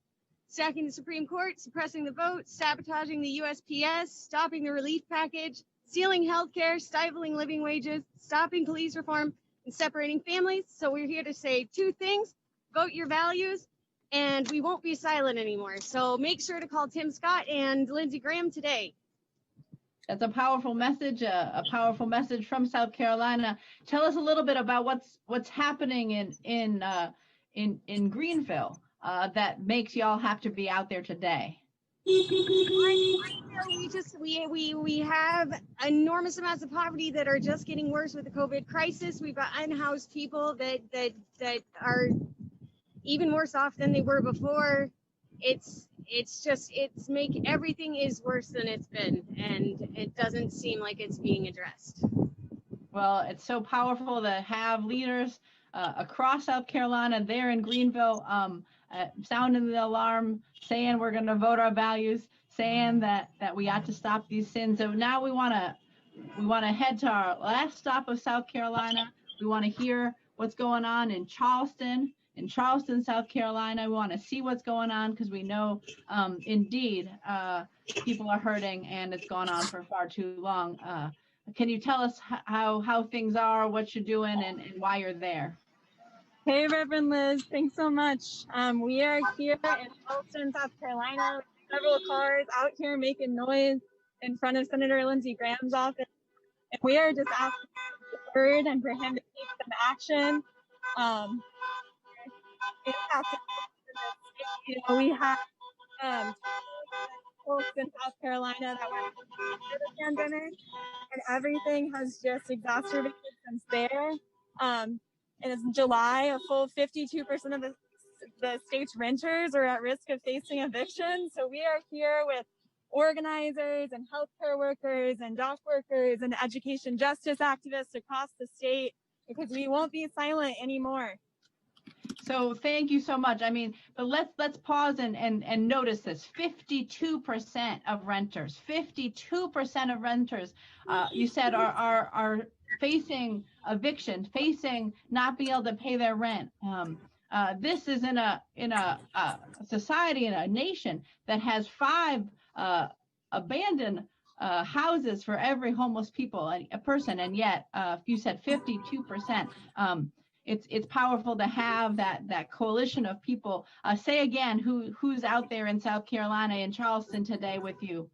stacking the Supreme Court, suppressing the vote, sabotaging the USPS, stopping the relief package, stealing health care, stifling living wages, stopping police reform, and separating families. So we're here to say two things: vote your values, and we won't be silent anymore. So make sure to call Tim Scott and Lindsey Graham today. That's a powerful message from South Carolina. Tell us a little bit about what's happening in Greenville that makes y'all have to be out there today. We have enormous amounts of poverty that are just getting worse with the COVID crisis. We've got unhoused people that are even worse off than they were before. Everything is worse than it's been, and it doesn't seem like it's being addressed. Well, it's so powerful to have leaders across South Carolina, there in Greenville, sounding the alarm, saying we're going to vote our values, saying that we got to stop these sins. So now we want to head to our last stop of South Carolina. We want to hear what's going on in Charleston, South Carolina. We want to see what's going on because we know indeed people are hurting and it's gone on for far too long. Can you tell us how things are, what you're doing, and why you're there? Hey, Reverend Liz, thanks so much. We are here in Charleston, South Carolina. Several cars out here making noise in front of Senator Lindsey Graham's office. And we are just asking for the word and for him to take some action. We have folks in South Carolina that were under the pandemic, and everything has just exacerbated since there. And in July, a full 52% of the state's renters are at risk of facing eviction. So we are here with organizers and healthcare workers and dock workers and education justice activists across the state because we won't be silent anymore. So thank you so much. I mean, but let's pause and notice this. 52% of renters, 52% of renters, you said are facing eviction, facing not being able to pay their rent. This is in a society, in a nation that has 5 abandoned houses for every homeless person, and yet you said 52%. It's powerful to have that coalition of people. Say again, who's out there in South Carolina, in Charleston today with you?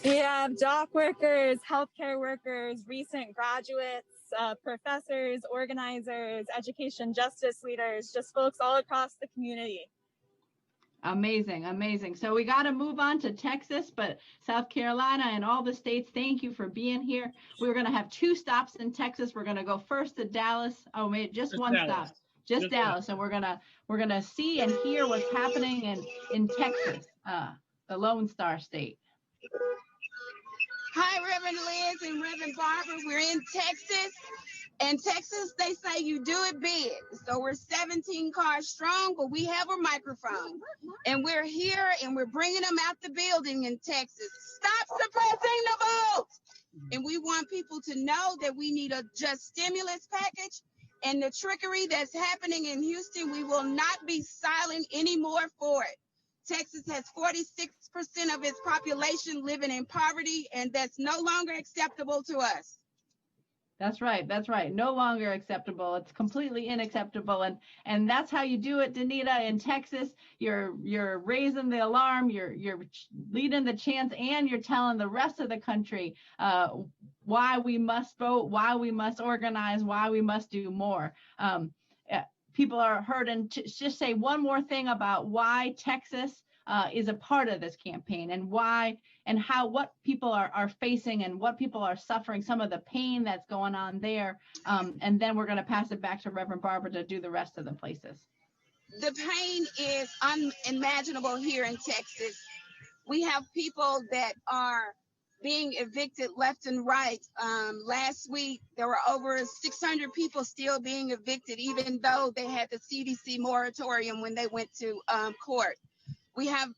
We have dock workers, healthcare workers, recent graduates, professors, organizers, education justice leaders, just folks all across the community. Amazing, amazing. So we got to move on to Texas, but South Carolina and all the states, thank you for being here. We're going to have 2 stops in Texas. We're going to go first to Dallas. Oh, wait, just one Dallas. stop, just Dallas. And we're going to see and hear what's happening in Texas, the Lone Star State. Hi, Reverend Liz and Reverend Barbara. We're in Texas. In Texas, they say you do it big. So we're 17 cars strong, but we have a microphone. And we're here and we're bringing them out the building in Texas. Stop suppressing the vote. And we want people to know that we need a just stimulus package. And the trickery that's happening in Houston, we will not be silent anymore for it. Texas has 46% of its population living in poverty, and that's no longer acceptable to us. That's right. That's right. No longer acceptable. It's completely unacceptable. And that's how you do it, Danita, in Texas. You're raising the alarm, you're leading the chants, and you're telling the rest of the country why we must vote, why we must organize, why we must do more. People are heard. And just say one more thing about why Texas is a part of this campaign, and why and how, what people are facing and what people are suffering, some of the pain that's going on there. And then we're going to pass it back to Reverend Barbara to do the rest of the places. The pain is unimaginable here in Texas. We have people that are being evicted left and right. Last week, there were over 600 people still being evicted, even though they had the CDC moratorium when they went to court. We have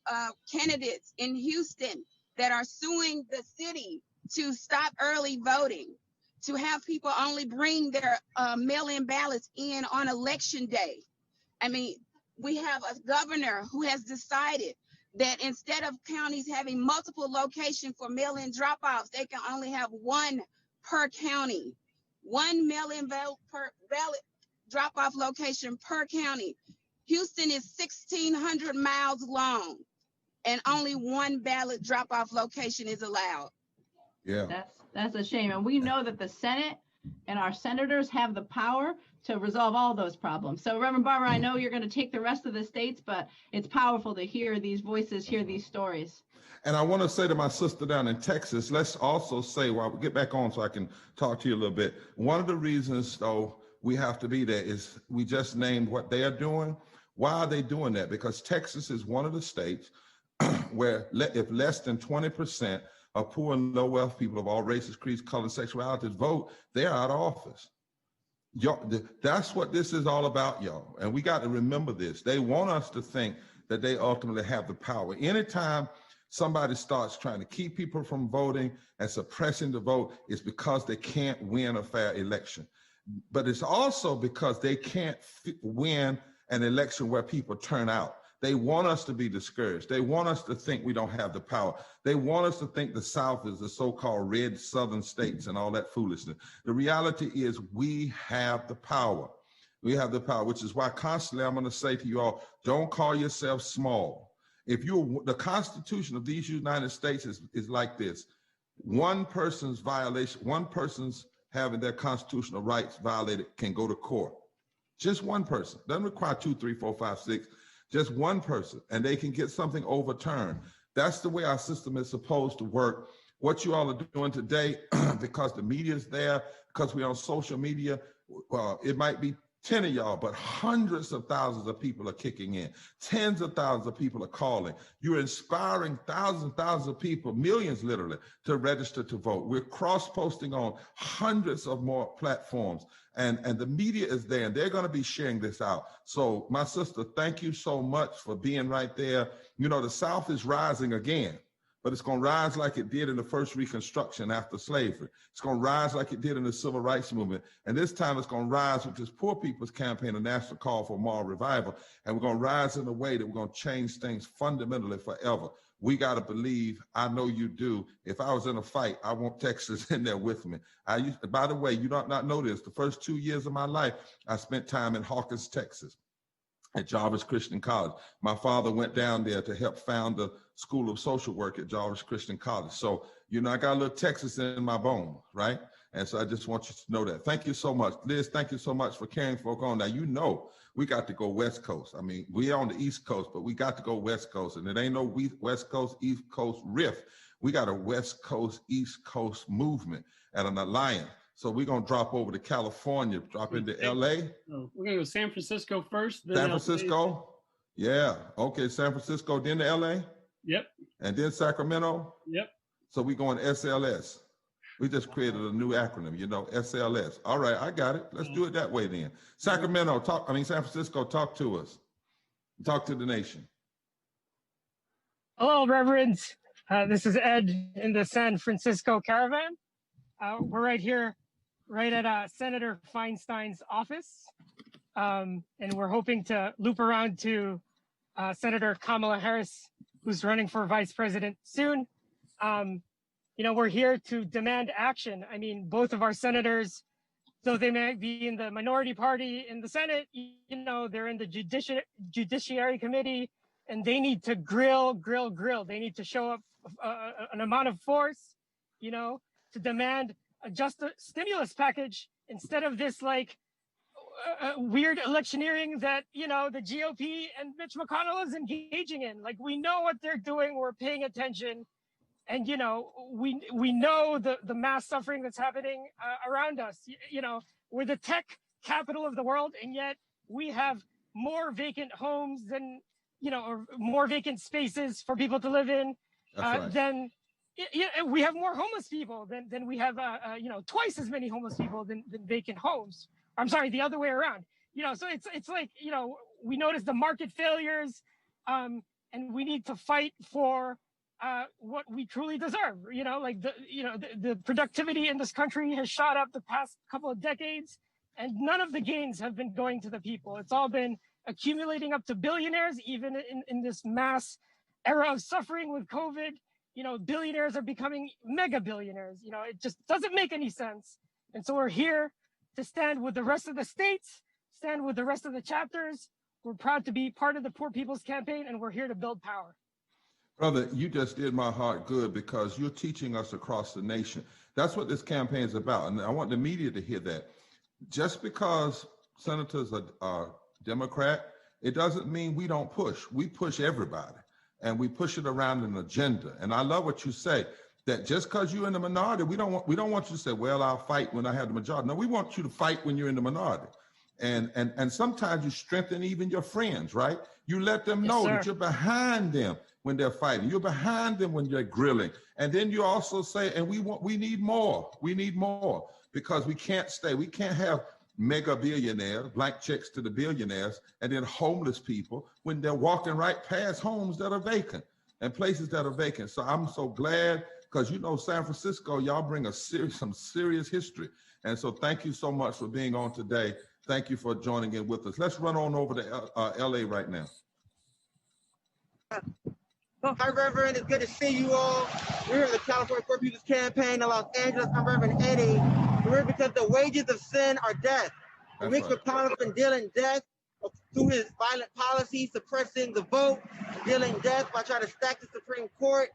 candidates in Houston that are suing the city to stop early voting, to have people only bring their mail-in ballots in on election day. I mean, we have a governor who has decided that instead of counties having multiple locations for mail-in drop-offs, they can only have 1 per county, 1 mail-in ballot drop-off location per county. Houston is 1,600 miles long, and only 1 ballot drop-off location is allowed. Yeah. That's a shame. And we know that the Senate and our senators have the power to resolve all those problems. So Reverend Barbara, I know you're going to take the rest of the states, but it's powerful to hear these voices, hear these stories. And I want to say to my sister down in Texas, let's also say, while we get back on so I can talk to you a little bit, one of the reasons, though, we have to be there is we just named what they are doing. Why are they doing that? Because Texas is one of the states where if less than 20% of poor and low wealth people of all races, creeds, colors, sexualities vote, they're out of office. That's what this is all about, y'all. And we got to remember this. They want us to think that they ultimately have the power. Anytime somebody starts trying to keep people from voting and suppressing the vote, it's because they can't win a fair election. But it's also because they can't win an election where people turn out. They want us to be discouraged. They want us to think we don't have the power. They want us to think the South is the so-called red Southern states and all that foolishness. The reality is we have the power. We have the power, which is why constantly I'm going to say to you all, don't call yourself small. The Constitution of these United States is like this. One person's violation, one person's having their constitutional rights violated can go to court. Just one person. Doesn't require 2, 3, 4, 5, 6. Just one person, and they can get something overturned. That's the way our system is supposed to work. What you all are doing today, because the media is there, because we're on social media, it might be 10 of y'all, but hundreds of thousands of people are kicking in. Tens of thousands of people are calling. You're inspiring thousands of people, millions literally, to register to vote. We're cross-posting on hundreds of more platforms, and the media is there, and they're going to be sharing this out. So my sister, thank you so much for being right there. You know, the South is rising again, but it's going to rise like it did in the first Reconstruction after slavery. It's going to rise like it did in the Civil Rights Movement. And this time it's going to rise with this Poor People's Campaign, a national call for moral revival. And we're going to rise in a way that we're going to change things fundamentally forever. We got to believe, I know you do. If I was in a fight, I want Texas in there with me. By the way, you don't not know this, the first 2 years of my life, I spent time in Hawkins, Texas, at Jarvis Christian College. My father went down there to help found the School of Social Work at Jarvis Christian College. So, you know, I got a little Texas in my bone, right? And so I just want you to know that. Thank you so much. Liz, thank you so much for carrying folk on. Now, you know, we got to go West Coast. I mean, we're on the East Coast, but we got to go West Coast. And it ain't no West Coast, East Coast rift. We got a West Coast, East Coast movement and an alliance. So we're going to drop over to California, drop into LA. Oh, we're going to go San Francisco first. Then San Francisco? Yeah. Okay, San Francisco, then to LA? Yep. And then Sacramento? Yep. So we're going SLS. We just created a new acronym, you know, SLS. All right, I got it. Let's do it that way then. Sacramento, San Francisco, talk to us. Talk to the nation. Hello, Reverends. This is Ed in the San Francisco Caravan. We're right here, right at Senator Feinstein's office. And we're hoping to loop around to Senator Kamala Harris, who's running for vice president soon. You know, we're here to demand action. I mean, both of our senators, though they may be in the minority party in the Senate, you know, they're in the Judiciary Committee, and they need to grill. They need to show up an amount of force, you know, to demand just a stimulus package instead of this like weird electioneering that, you know, the GOP and Mitch McConnell is engaging in. Like, we know what they're doing. We're paying attention. And, you know, we know the mass suffering that's happening around us. You know, we're the tech capital of the world, and yet we have more vacant homes than, you know, or more vacant spaces for people to live in than, we have more homeless people than we have, you know, twice as many homeless people than vacant homes. I'm sorry, the other way around. You know, so it's like, you know, we notice the market failures, and we need to fight for what we truly deserve. You know, like the productivity in this country has shot up the past couple of decades, and none of the gains have been going to the people. It's all been accumulating up to billionaires, even in this mass era of suffering with COVID. You know, billionaires are becoming mega billionaires. You know, it just doesn't make any sense. And so we're here to stand with the rest of the states, stand with the rest of the chapters. We're proud to be part of the Poor People's Campaign, and we're here to build power. Brother, you just did my heart good, because you're teaching us across the nation. That's what this campaign is about. And I want the media to hear that. Just because senators are Democrat, it doesn't mean we don't push. We push everybody, and we push it around an agenda. And I love what you say, that just because you're in the minority, we don't want you to say, well, I'll fight when I have the majority. No, we want you to fight when you're in the minority. And sometimes you strengthen even your friends, right? You let them know that you're behind them when they're fighting. You're behind them when they're grilling. And then you also say, and we need more. We need more, because we can't have mega billionaires, blank checks to the billionaires, and then homeless people when they're walking right past homes that are vacant and places that are vacant. So I'm so glad, because you know, San Francisco, y'all bring some serious history. And so thank you so much for being on today. Thank you for joining in with us. Let's run on over to LA right now. Hi, Reverend. It's good to see you all. We're here at the California Poor People's Campaign in Los Angeles. I'm Reverend Eddie. We're here because the wages of sin are death. Mitch McConnell has been dealing death through his violent policies, suppressing the vote, dealing death by trying to stack the Supreme Court,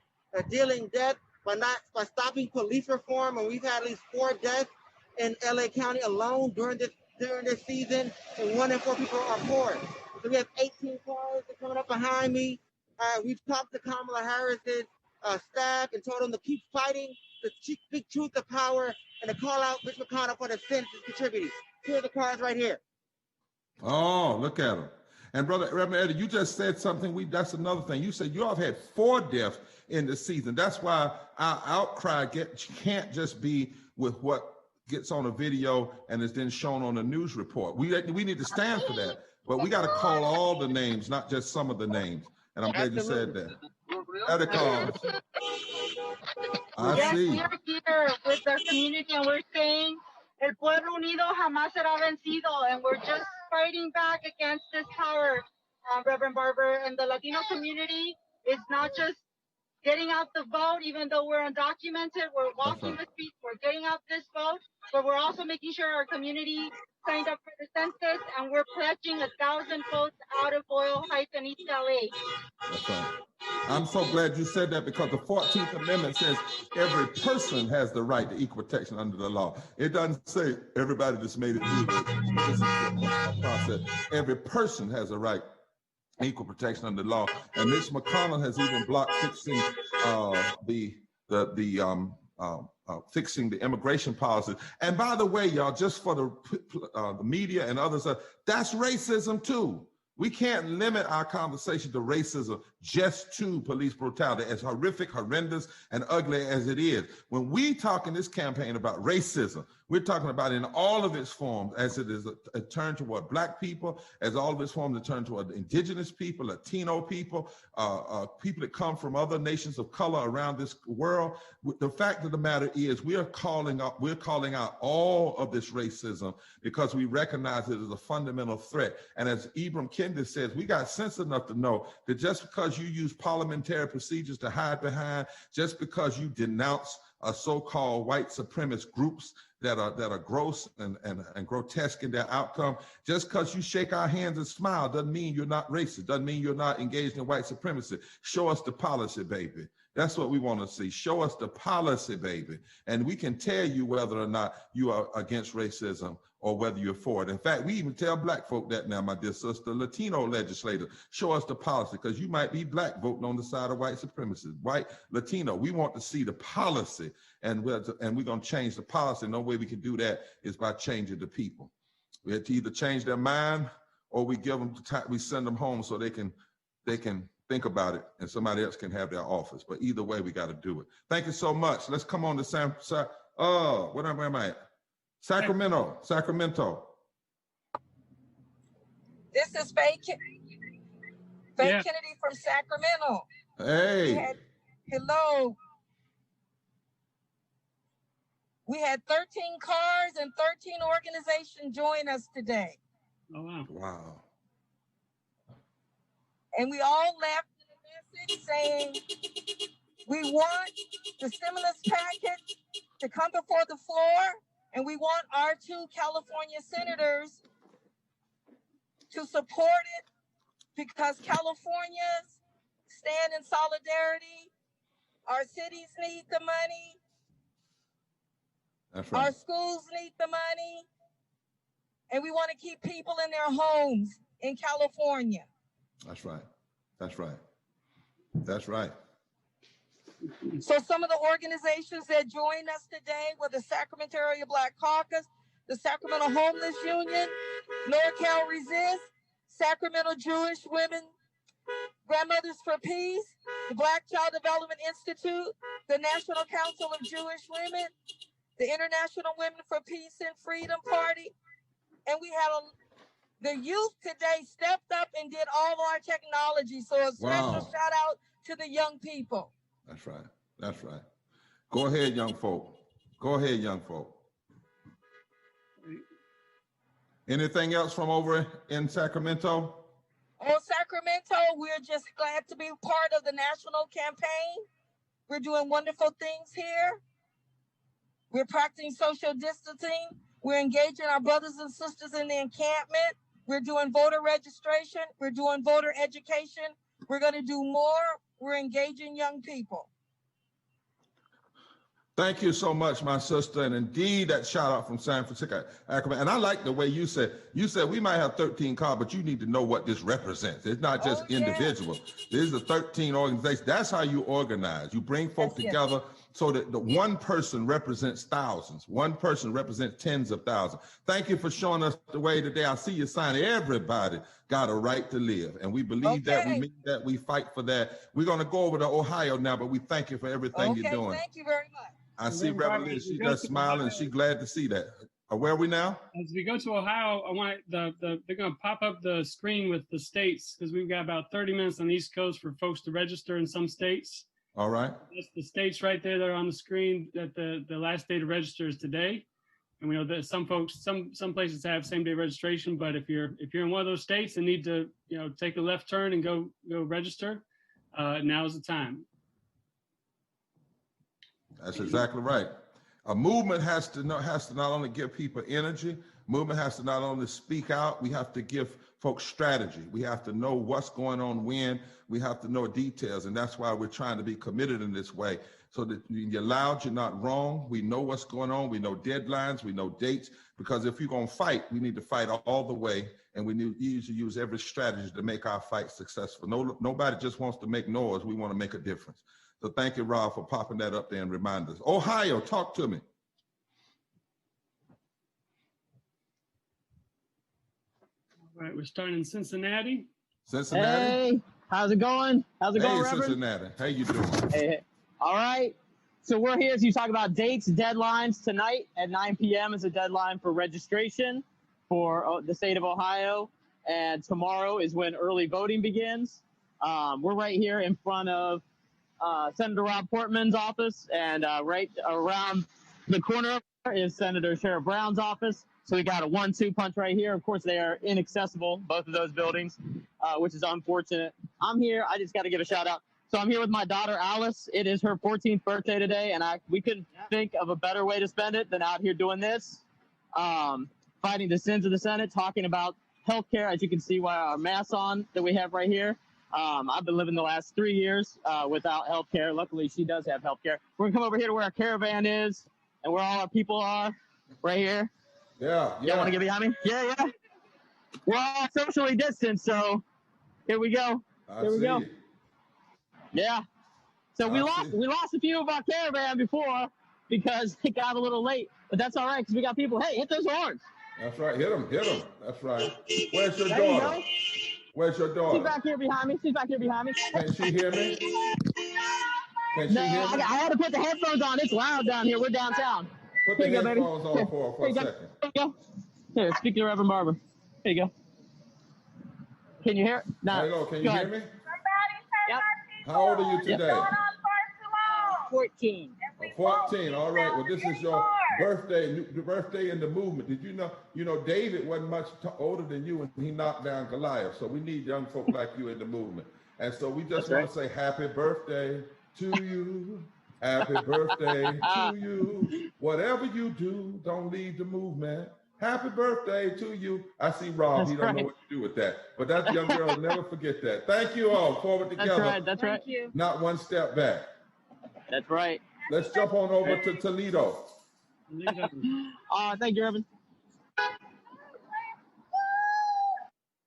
dealing death by stopping police reform. And we've had at least 4 deaths in LA County alone during this season, and 1 in 4 people are poor. So we have 18 cars that are coming up behind me. We've talked to Kamala Harris's staff and told them to keep fighting, to speak truth to power, and to call out Mitch McConnell for the sins he's contributing. Here are the cars right here. Oh, look at him. And Brother Reverend Eddie, you just said something. That's another thing. You said you all have had 4 deaths in the season. That's why our outcry can't just be with what gets on a video and is then shown on a news report. We need to stand for that. But we got to call all the names, not just some of the names. And I'm glad you said that. I see. We are here with our community and we're saying, El pueblo unido jamás será vencido, and we're just fighting back against this power, Reverend Barber. And the Latino community is not just getting out the vote, even though we're undocumented, we're walking the streets, we're getting out this vote, but we're also making sure our community signed up for the census, and we're pledging 1,000 votes out of Boyle Heights and East LA. That's right. I'm so glad you said that, because the 14th Amendment says every person has the right to equal protection under the law. It doesn't say everybody that's made it through the process. Every person has a right to equal protection under the law. And Mitch McConnell has even blocked fixing fixing the immigration policy. And by the way, y'all, just for the media and others, that's racism too. We can't limit our conversation to racism just to police brutality, as horrific, horrendous, and ugly as it is. When we talk in this campaign about racism, we're talking about in all of its forms, as it is a turn toward Black people, as all of its forms a turn toward indigenous people, Latino people, people that come from other nations of color around this world. The fact of the matter is we're calling out all of this racism because we recognize it as a fundamental threat. And as Ibram Kendi says, we got sense enough to know that just because you use parliamentary procedures to hide behind, just because you denounce so-called white supremacist groups that are gross and grotesque in their outcome, just because you shake our hands and smile doesn't mean you're not racist, doesn't mean you're not engaged in white supremacy. Show us the policy, baby. That's what we want to see. Show us the policy, baby. And we can tell you whether or not you are against racism or whether you're for it. In fact, we even tell Black folk that now, my dear sister, Latino legislators, show us the policy, because you might be Black voting on the side of white supremacists, white, Latino. We want to see the policy, and we're going to change the policy. No way we can do that is by changing the people. We have to either change their mind or we give them we send them home so they can think about it and somebody else can have their office. But either way, we got to do it. Thank you so much. Let's come on to where am I at? Sacramento. This is Faye Kennedy from Sacramento. Hey. Hello. We had 13 cars and 13 organizations join us today. Oh, wow. Wow. And we all left in a message saying we want the stimulus package to come before the floor, and we want our 2 California senators to support it, because Californians stand in solidarity. Our cities need the money. That's right. Our schools need the money. And we want to keep people in their homes in California. That's right. That's right. That's right. So some of the organizations that joined us today were the Sacramento Area Black Caucus, the Sacramento Homeless Union, NorCal Resist, Sacramento Jewish Women, Grandmothers for Peace, the Black Child Development Institute, the National Council of Jewish Women, the International Women for Peace and Freedom Party. And we had the youth today stepped up and did all our technology. So a special shout out to the young people. That's right. That's right. Go ahead, young folk. Go ahead, young folk. Anything else from over in Sacramento? Oh, Sacramento, we're just glad to be part of the national campaign. We're doing wonderful things here. We're practicing social distancing. We're engaging our brothers and sisters in the encampment. We're doing voter registration. We're doing voter education. We're going to do more. We're engaging young people. Thank you so much, my sister. And indeed, that shout out from San Francisco. And I like the way you said we might have 13 cars, but you need to know what this represents. It's not just individuals. This is a 13 organization. That's how you organize. You bring folk together so that the one person represents thousands. One person represents tens of thousands. Thank you for showing us the way today. I see you sign. Everybody got a right to live. And we believe that, we mean that, we fight for that. We're going to go over to Ohio now, but we thank you for everything you're doing. Thank you very much. I see Reverend Liz, she just smiling, and she's glad to see that. Where are we now? As we go to Ohio, I want they're going to pop up the screen with the states, because we've got about 30 minutes on the East Coast for folks to register in some states. All right. That's the states right there that are on the screen. That the last day to register is today, and we know that some folks, some places have same day registration. But if you're in one of those states and need to take a left turn and go register, now is the time. That's exactly right. A movement has to not only give people energy, movement has to not only speak out, we have to give folks strategy. We have to know what's going on when, we have to know details. And that's why we're trying to be committed in this way, so that you're loud, you're not wrong. We know what's going on. We know deadlines, we know dates, because if you're going to fight, we need to fight all the way. And we need to use every strategy to make our fight successful. Nobody just wants to make noise. We want to make a difference. So thank you, Rob, for popping that up there and remind us. Ohio, talk to me. All right, we're starting in Cincinnati. Cincinnati. Hey, how's it going? How's it going, Reverend? Cincinnati. How you doing? Hey. All right. So we're here to talk about dates, deadlines. Tonight at 9 p.m. is a deadline for registration for the state of Ohio. And tomorrow is when early voting begins. We're right here in front of Senator Rob Portman's office, and right around the corner is Senator Sherrod Brown's office. So we got a 1-2 punch right here. Of course, they are inaccessible, both of those buildings, which is unfortunate. I'm here. I just got to give a shout out. So I'm here with my daughter, Alice. It is her 14th birthday today, and we couldn't think of a better way to spend it than out here doing this, fighting the sins of the Senate, talking about healthcare, as you can see by our masks on that we have right here. I've been living the last 3 years without health care. Luckily, she does have health care. We're going to come over here to where our caravan is and where all our people are, right here. Yeah. You want to get behind me? Yeah. We're all socially distanced, so here we go. Here we go. Yeah. So we lost a few of our caravan before because it got a little late, but that's all right because we got people. Hey, hit those horns. That's right. Hit them. That's right. Where's your there daughter? You go. Where's your daughter? She's back here behind me. Can she hear me? No, I had to put the headphones on. It's loud down here. We're downtown. Put the headphones on for a second. Here you go. Here, speak to Reverend Barber. Here you go. Can you hear it? No. Hello, can you hear me? Yep. How old are you today? 14. 14. All right. Well, this is your birthday in the movement. Did you know, David wasn't much older than you when he knocked down Goliath. So we need young folk like you in the movement. And so we just want to say happy birthday to you. Happy birthday to you. Whatever you do, don't leave the movement. Happy birthday to you. I see Rob. He don't know what to do with that. But that young girl will never forget that. Thank you all. Forward together. That's right. Not one step back. That's right. Let's jump on over to Toledo. Thank you, Evan.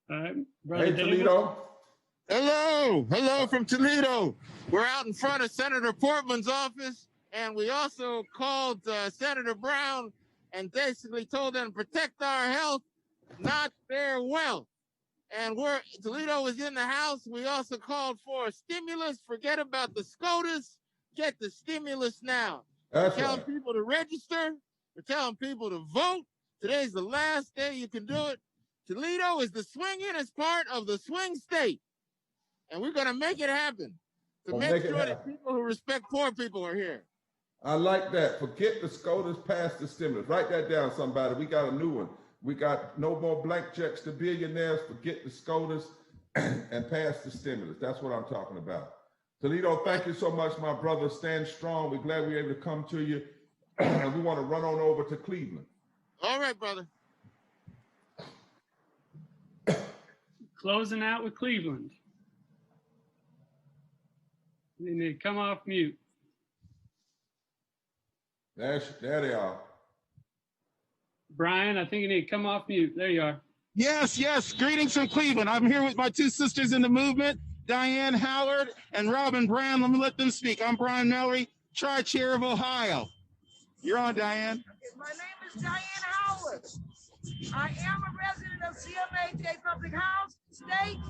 Hey, Toledo. Hello from Toledo. We're out in front of Senator Portman's office, and we also called Senator Brown and basically told them to protect our health, not their wealth. And Toledo is in the house. We also called for a stimulus. Forget about the SCOTUS. Get the stimulus now. We're telling people to register. We're telling people to vote. Today's the last day you can do it. Toledo is the swinginest part of the swing state. And we're going to make it happen. To make sure that people who respect poor people are here. I like that. Forget the SCOTUS, pass the stimulus. Write that down, somebody. We got a new one. We got no more blank checks to billionaires. Forget the SCOTUS and pass the stimulus. That's what I'm talking about. Toledo, thank you so much, my brother. Stand strong. We're glad we were able to come to you. We want to run on over to Cleveland. All right, brother. Closing out with Cleveland. You need to come off mute. There they are. Brian, I think you need to come off mute. There you are. Yes. Greetings from Cleveland. I'm here with my two sisters in the movement, Diane Howard and Robin Brown. Let me let them speak. I'm Brian Mallory, Tri-Chair of Ohio. You're on, Diane. My name is Diane Howard. I am a resident of CMAJ Public House, State,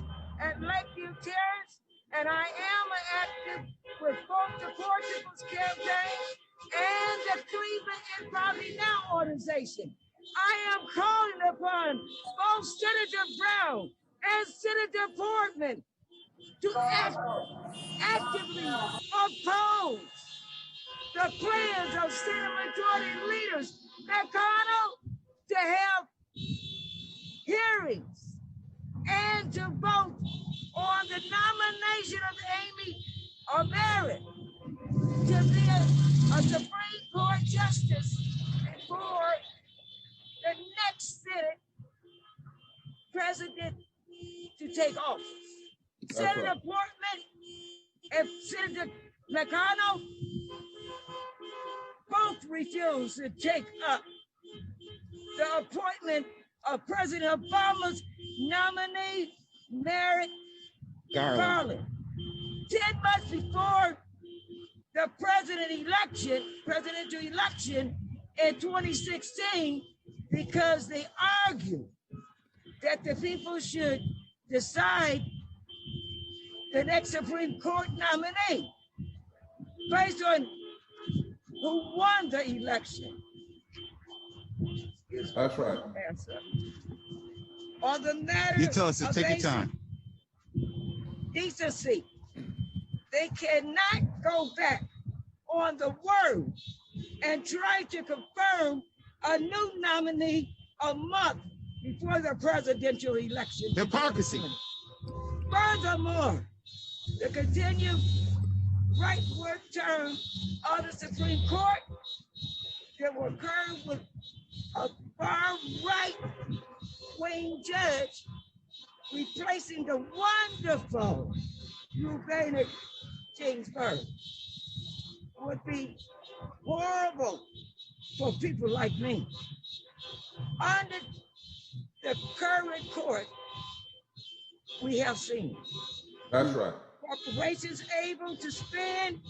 at Lakeview Terrace, and I am active with both the Portugal's campaign and the Cleveland and Probably Now organization. I am calling upon both Senator Brown and Senator Portman to actively oppose the plans of Senate Majority Leaders McConnell to have hearings and to vote on the nomination of Amy Merritt to be a Supreme Court Justice for the next Senate president to take office. Senator Portman and Senator McConnell both refused to take up the appointment of President Obama's nominee, Merrick Garland. 10 months before the presidential election in 2016, because they argued that the people should decide the next Supreme Court nominee based on who won the election. That's right. Answer. On the matter You tell us to take your time. Decency. They cannot go back on the word and try to confirm a new nominee a month before the presidential election. Hypocrisy. Furthermore, the continued right-ward term of the Supreme Court that will occur with a far right-wing judge replacing the wonderful Ruth Bader Ginsburg would be horrible for people like me. Under the current court, we have seen. That's right. Corporations able to spend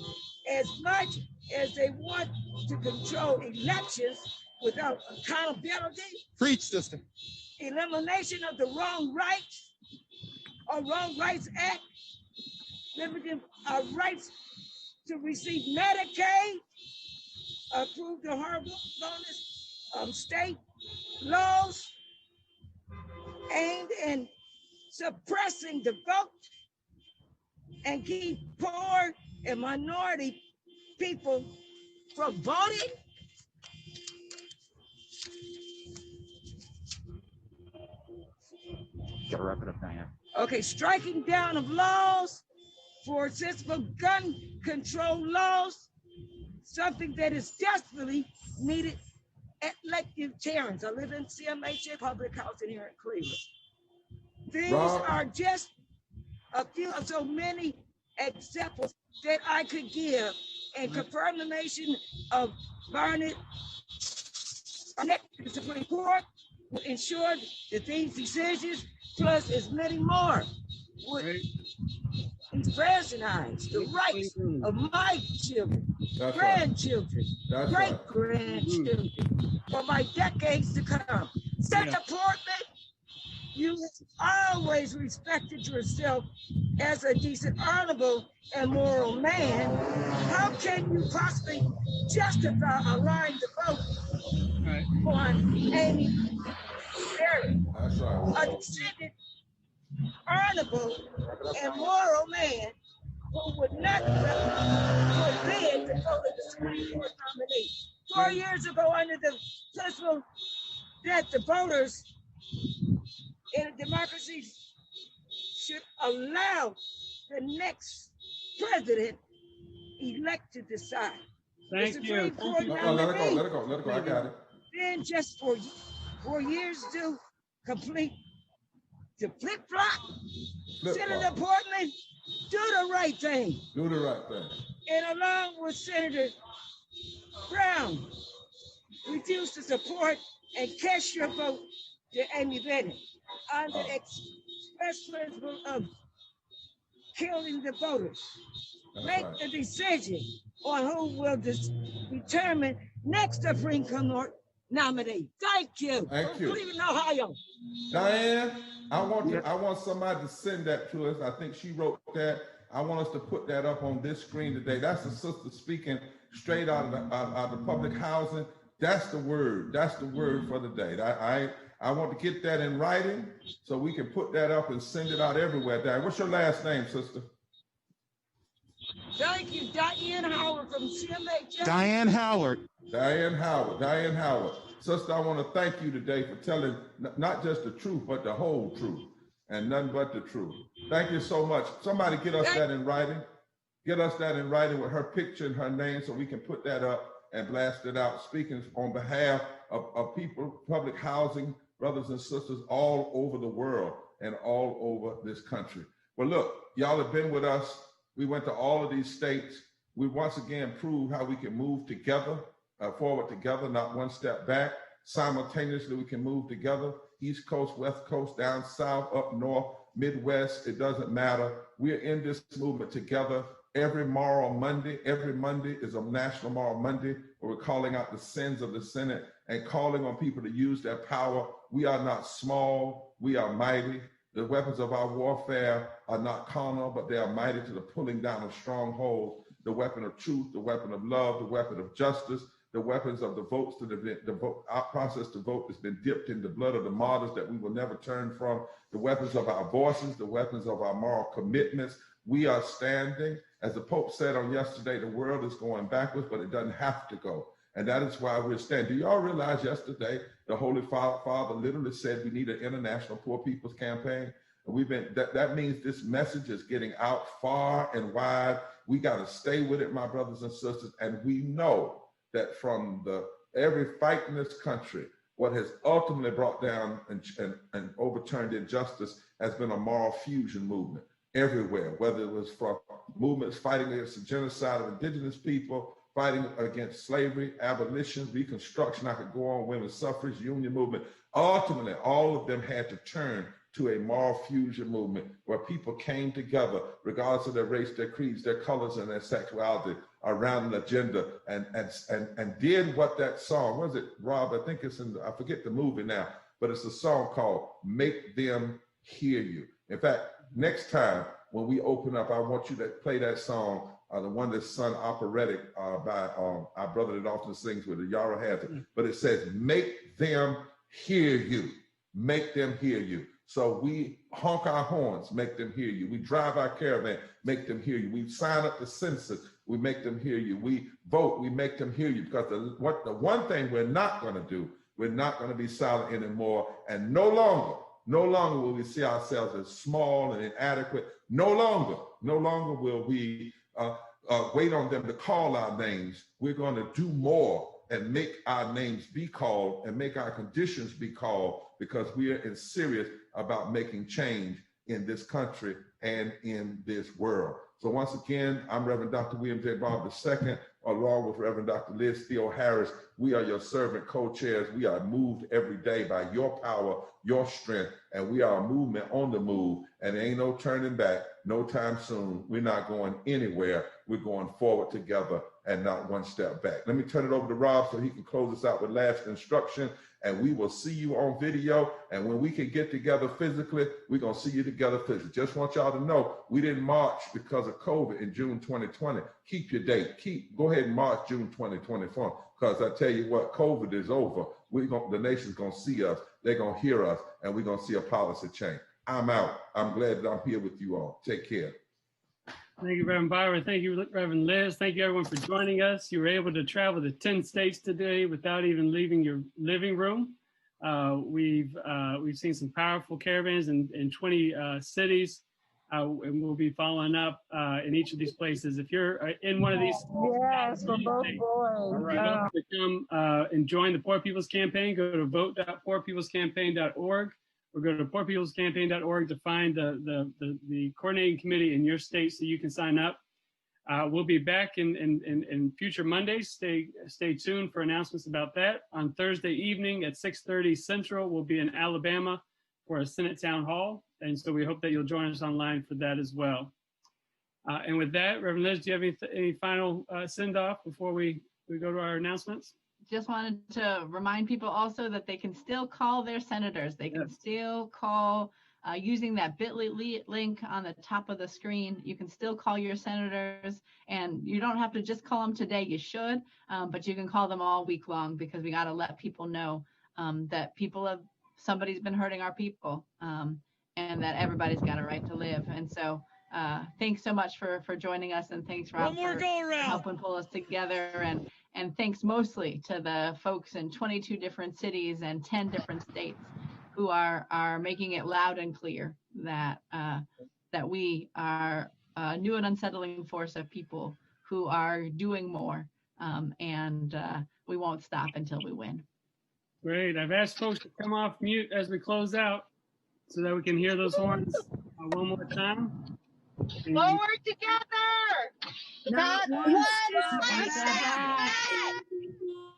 as much as they want to control elections without accountability. Preach, sister. Elimination of the Wrong Rights Act, limiting our rights to receive Medicaid, approve the horrible bonus state laws aimed in suppressing the vote and keep poor and minority people from voting. Gotta wrap it up, Diane. Okay, striking down of laws for sensible gun control laws, something that is desperately needed at Lakeview Terrace. I live in CMHA Public Housing here in Cleveland. These are just a few of so many examples that I could give and confirm the nation of Barnett to the Supreme Court will ensure that these decisions, plus as many more, would recognize the rights of my children, grandchildren, great-grandchildren for my decades to come. Senator Portman, you always respected yourself as a decent, honorable, and moral man. How can you possibly justify allowing the vote on Amy Merritt, a descended, honorable, and moral man who would not forbid the vote of the Supreme Court nominee? 4 years ago, under the principle that the voters in a democracy should allow the next president elect to decide. Thank you. Let it go. I got it. Then just for 4 years to complete the flip-flop. Senator Portman, do the right thing. Do the right thing. And along with Senator Brown, refuse to support and cast your vote to Amy Bennett on the express principle of killing the voters. Make the decision on who will determine next Supreme Court nominee. Thank you. Thank you. Cleveland, Ohio. Diane, I want somebody to send that to us. I think she wrote that. I want us to put that up on this screen today. That's the sister speaking straight out of the public housing. That's the word. That's the word for the day. I want to get that in writing so we can put that up and send it out everywhere. Diane, what's your last name, sister? Thank you, Diane Howard from CMH. Diane Howard. Diane Howard. Diane Howard. Sister, I want to thank you today for telling not just the truth, but the whole truth and none but the truth. Thank you so much. Somebody get us that in writing. Get us that in writing with her picture and her name so we can put that up and blast it out, speaking on behalf of people, public housing, brothers and sisters all over the world and all over this country. Well, look, y'all have been with us. We went to all of these states. We once again proved how we can move together, forward together, not one step back. Simultaneously, we can move together, East Coast, West Coast, down south, up north, Midwest, it doesn't matter. We're in this movement together. Every Moral Monday is a National Moral Monday where we're calling out the sins of the Senate and calling on people to use their power. We are not small, we are mighty. The weapons of our warfare are not carnal, but they are mighty to the pulling down of strongholds. The weapon of truth, the weapon of love, the weapon of justice, the weapons of the votes to the vote, our process to vote has been dipped in the blood of the martyrs that we will never turn from. The weapons of our voices, the weapons of our moral commitments. We are standing. As the Pope said on yesterday, the world is going backwards, but it doesn't have to go. And that is why we're standing. Do y'all realize yesterday, the Holy Father literally said we need an international poor people's campaign? And we've been, that means this message is getting out far and wide. We got to stay with it, my brothers and sisters. And we know that from every fight in this country, what has ultimately brought down and overturned injustice has been a moral fusion movement everywhere, whether it was from movements fighting against the genocide of indigenous people, fighting against slavery, abolition, Reconstruction, I could go on, women's suffrage, union movement. Ultimately, all of them had to turn to a moral fusion movement where people came together, regardless of their race, their creeds, their colors, and their sexuality, around an agenda and did what that song, was it, Rob? I think it's I forget the movie now, but it's a song called Make Them Hear You. In fact, next time when we open up, I want you to play that song, the one that's sung operatic by our brother that often sings with it, Yara has it. But it says, make them hear you. Make them hear you. So we honk our horns, make them hear you. We drive our caravan, make them hear you. We sign up the census, we make them hear you. We vote, we make them hear you. Because the one thing we're not going to do, we're not going to be silent anymore. And no longer will we see ourselves as small and inadequate. No longer will we wait on them to call our names. We're going to do more and make our names be called and make our conditions be called, because we are serious about making change in this country and in this world. So once again, I'm Reverend Dr. William J. Barber II, along with Reverend Dr. Liz Theo Harris. We are your servant co-chairs. We are moved every day by your power, your strength, and we are a movement on the move, and there ain't no turning back, no time soon. We're not going anywhere. We're going forward together and not one step back. Let me turn it over to Rob so he can close us out with last instruction, and we will see you on video. And when we can get together physically, we're going to see you together physically. Just want y'all to know, we didn't march because of COVID in June 2020. Keep your date. Go ahead and march June 2024, because I tell you what, COVID is over. The nation's going to see us. They're going to hear us, and we're going to see a policy change. I'm out. I'm glad that I'm here with you all. Take care. Thank you, Reverend Byron. Thank you, Reverend Liz. Thank you, everyone, for joining us. You were able to travel to 10 states today without even leaving your living room. We've seen some powerful caravans in 20 cities, and we'll be following up in each of these places. If you're in one of these, yes, for both boys. All right, yeah. To come and join the Poor People's Campaign, go to vote.poorpeoplescampaign.org. Or go to poorpeoplescampaign.org to find the coordinating committee in your state so you can sign up. We'll be back in future Mondays. Stay tuned for announcements about that. On Thursday evening at 6:30 Central, we'll be in Alabama for a Senate Town Hall. And so we hope that you'll join us online for that as well. And with that, Reverend Liz, do you have any final send off before we go to our announcements? Just wanted to remind people also that they can still call their senators. They can still call using that bit.ly link on the top of the screen. You can still call your senators, and you don't have to just call them today. You should, but you can call them all week long, because we got to let people know that somebody's been hurting our people, and that everybody's got a right to live. And so thanks so much for joining us, and thanks, Rob, for helping pull us together. And thanks mostly to the folks in 22 different cities and 10 different states who are making it loud and clear that that we are a new and unsettling force of people who are doing more, and we won't stop until we win. Great. I've asked folks to come off mute as we close out so that we can hear those horns one more time. Forward together! Not one step!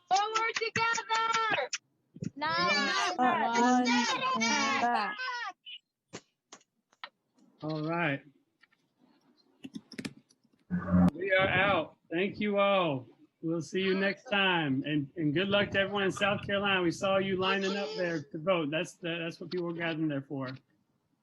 Forward together! Not one step back! All right. We are out. Thank you all. We'll see you next time. And good luck to everyone in South Carolina. We saw you lining up there to vote. That's what people were gathering there for.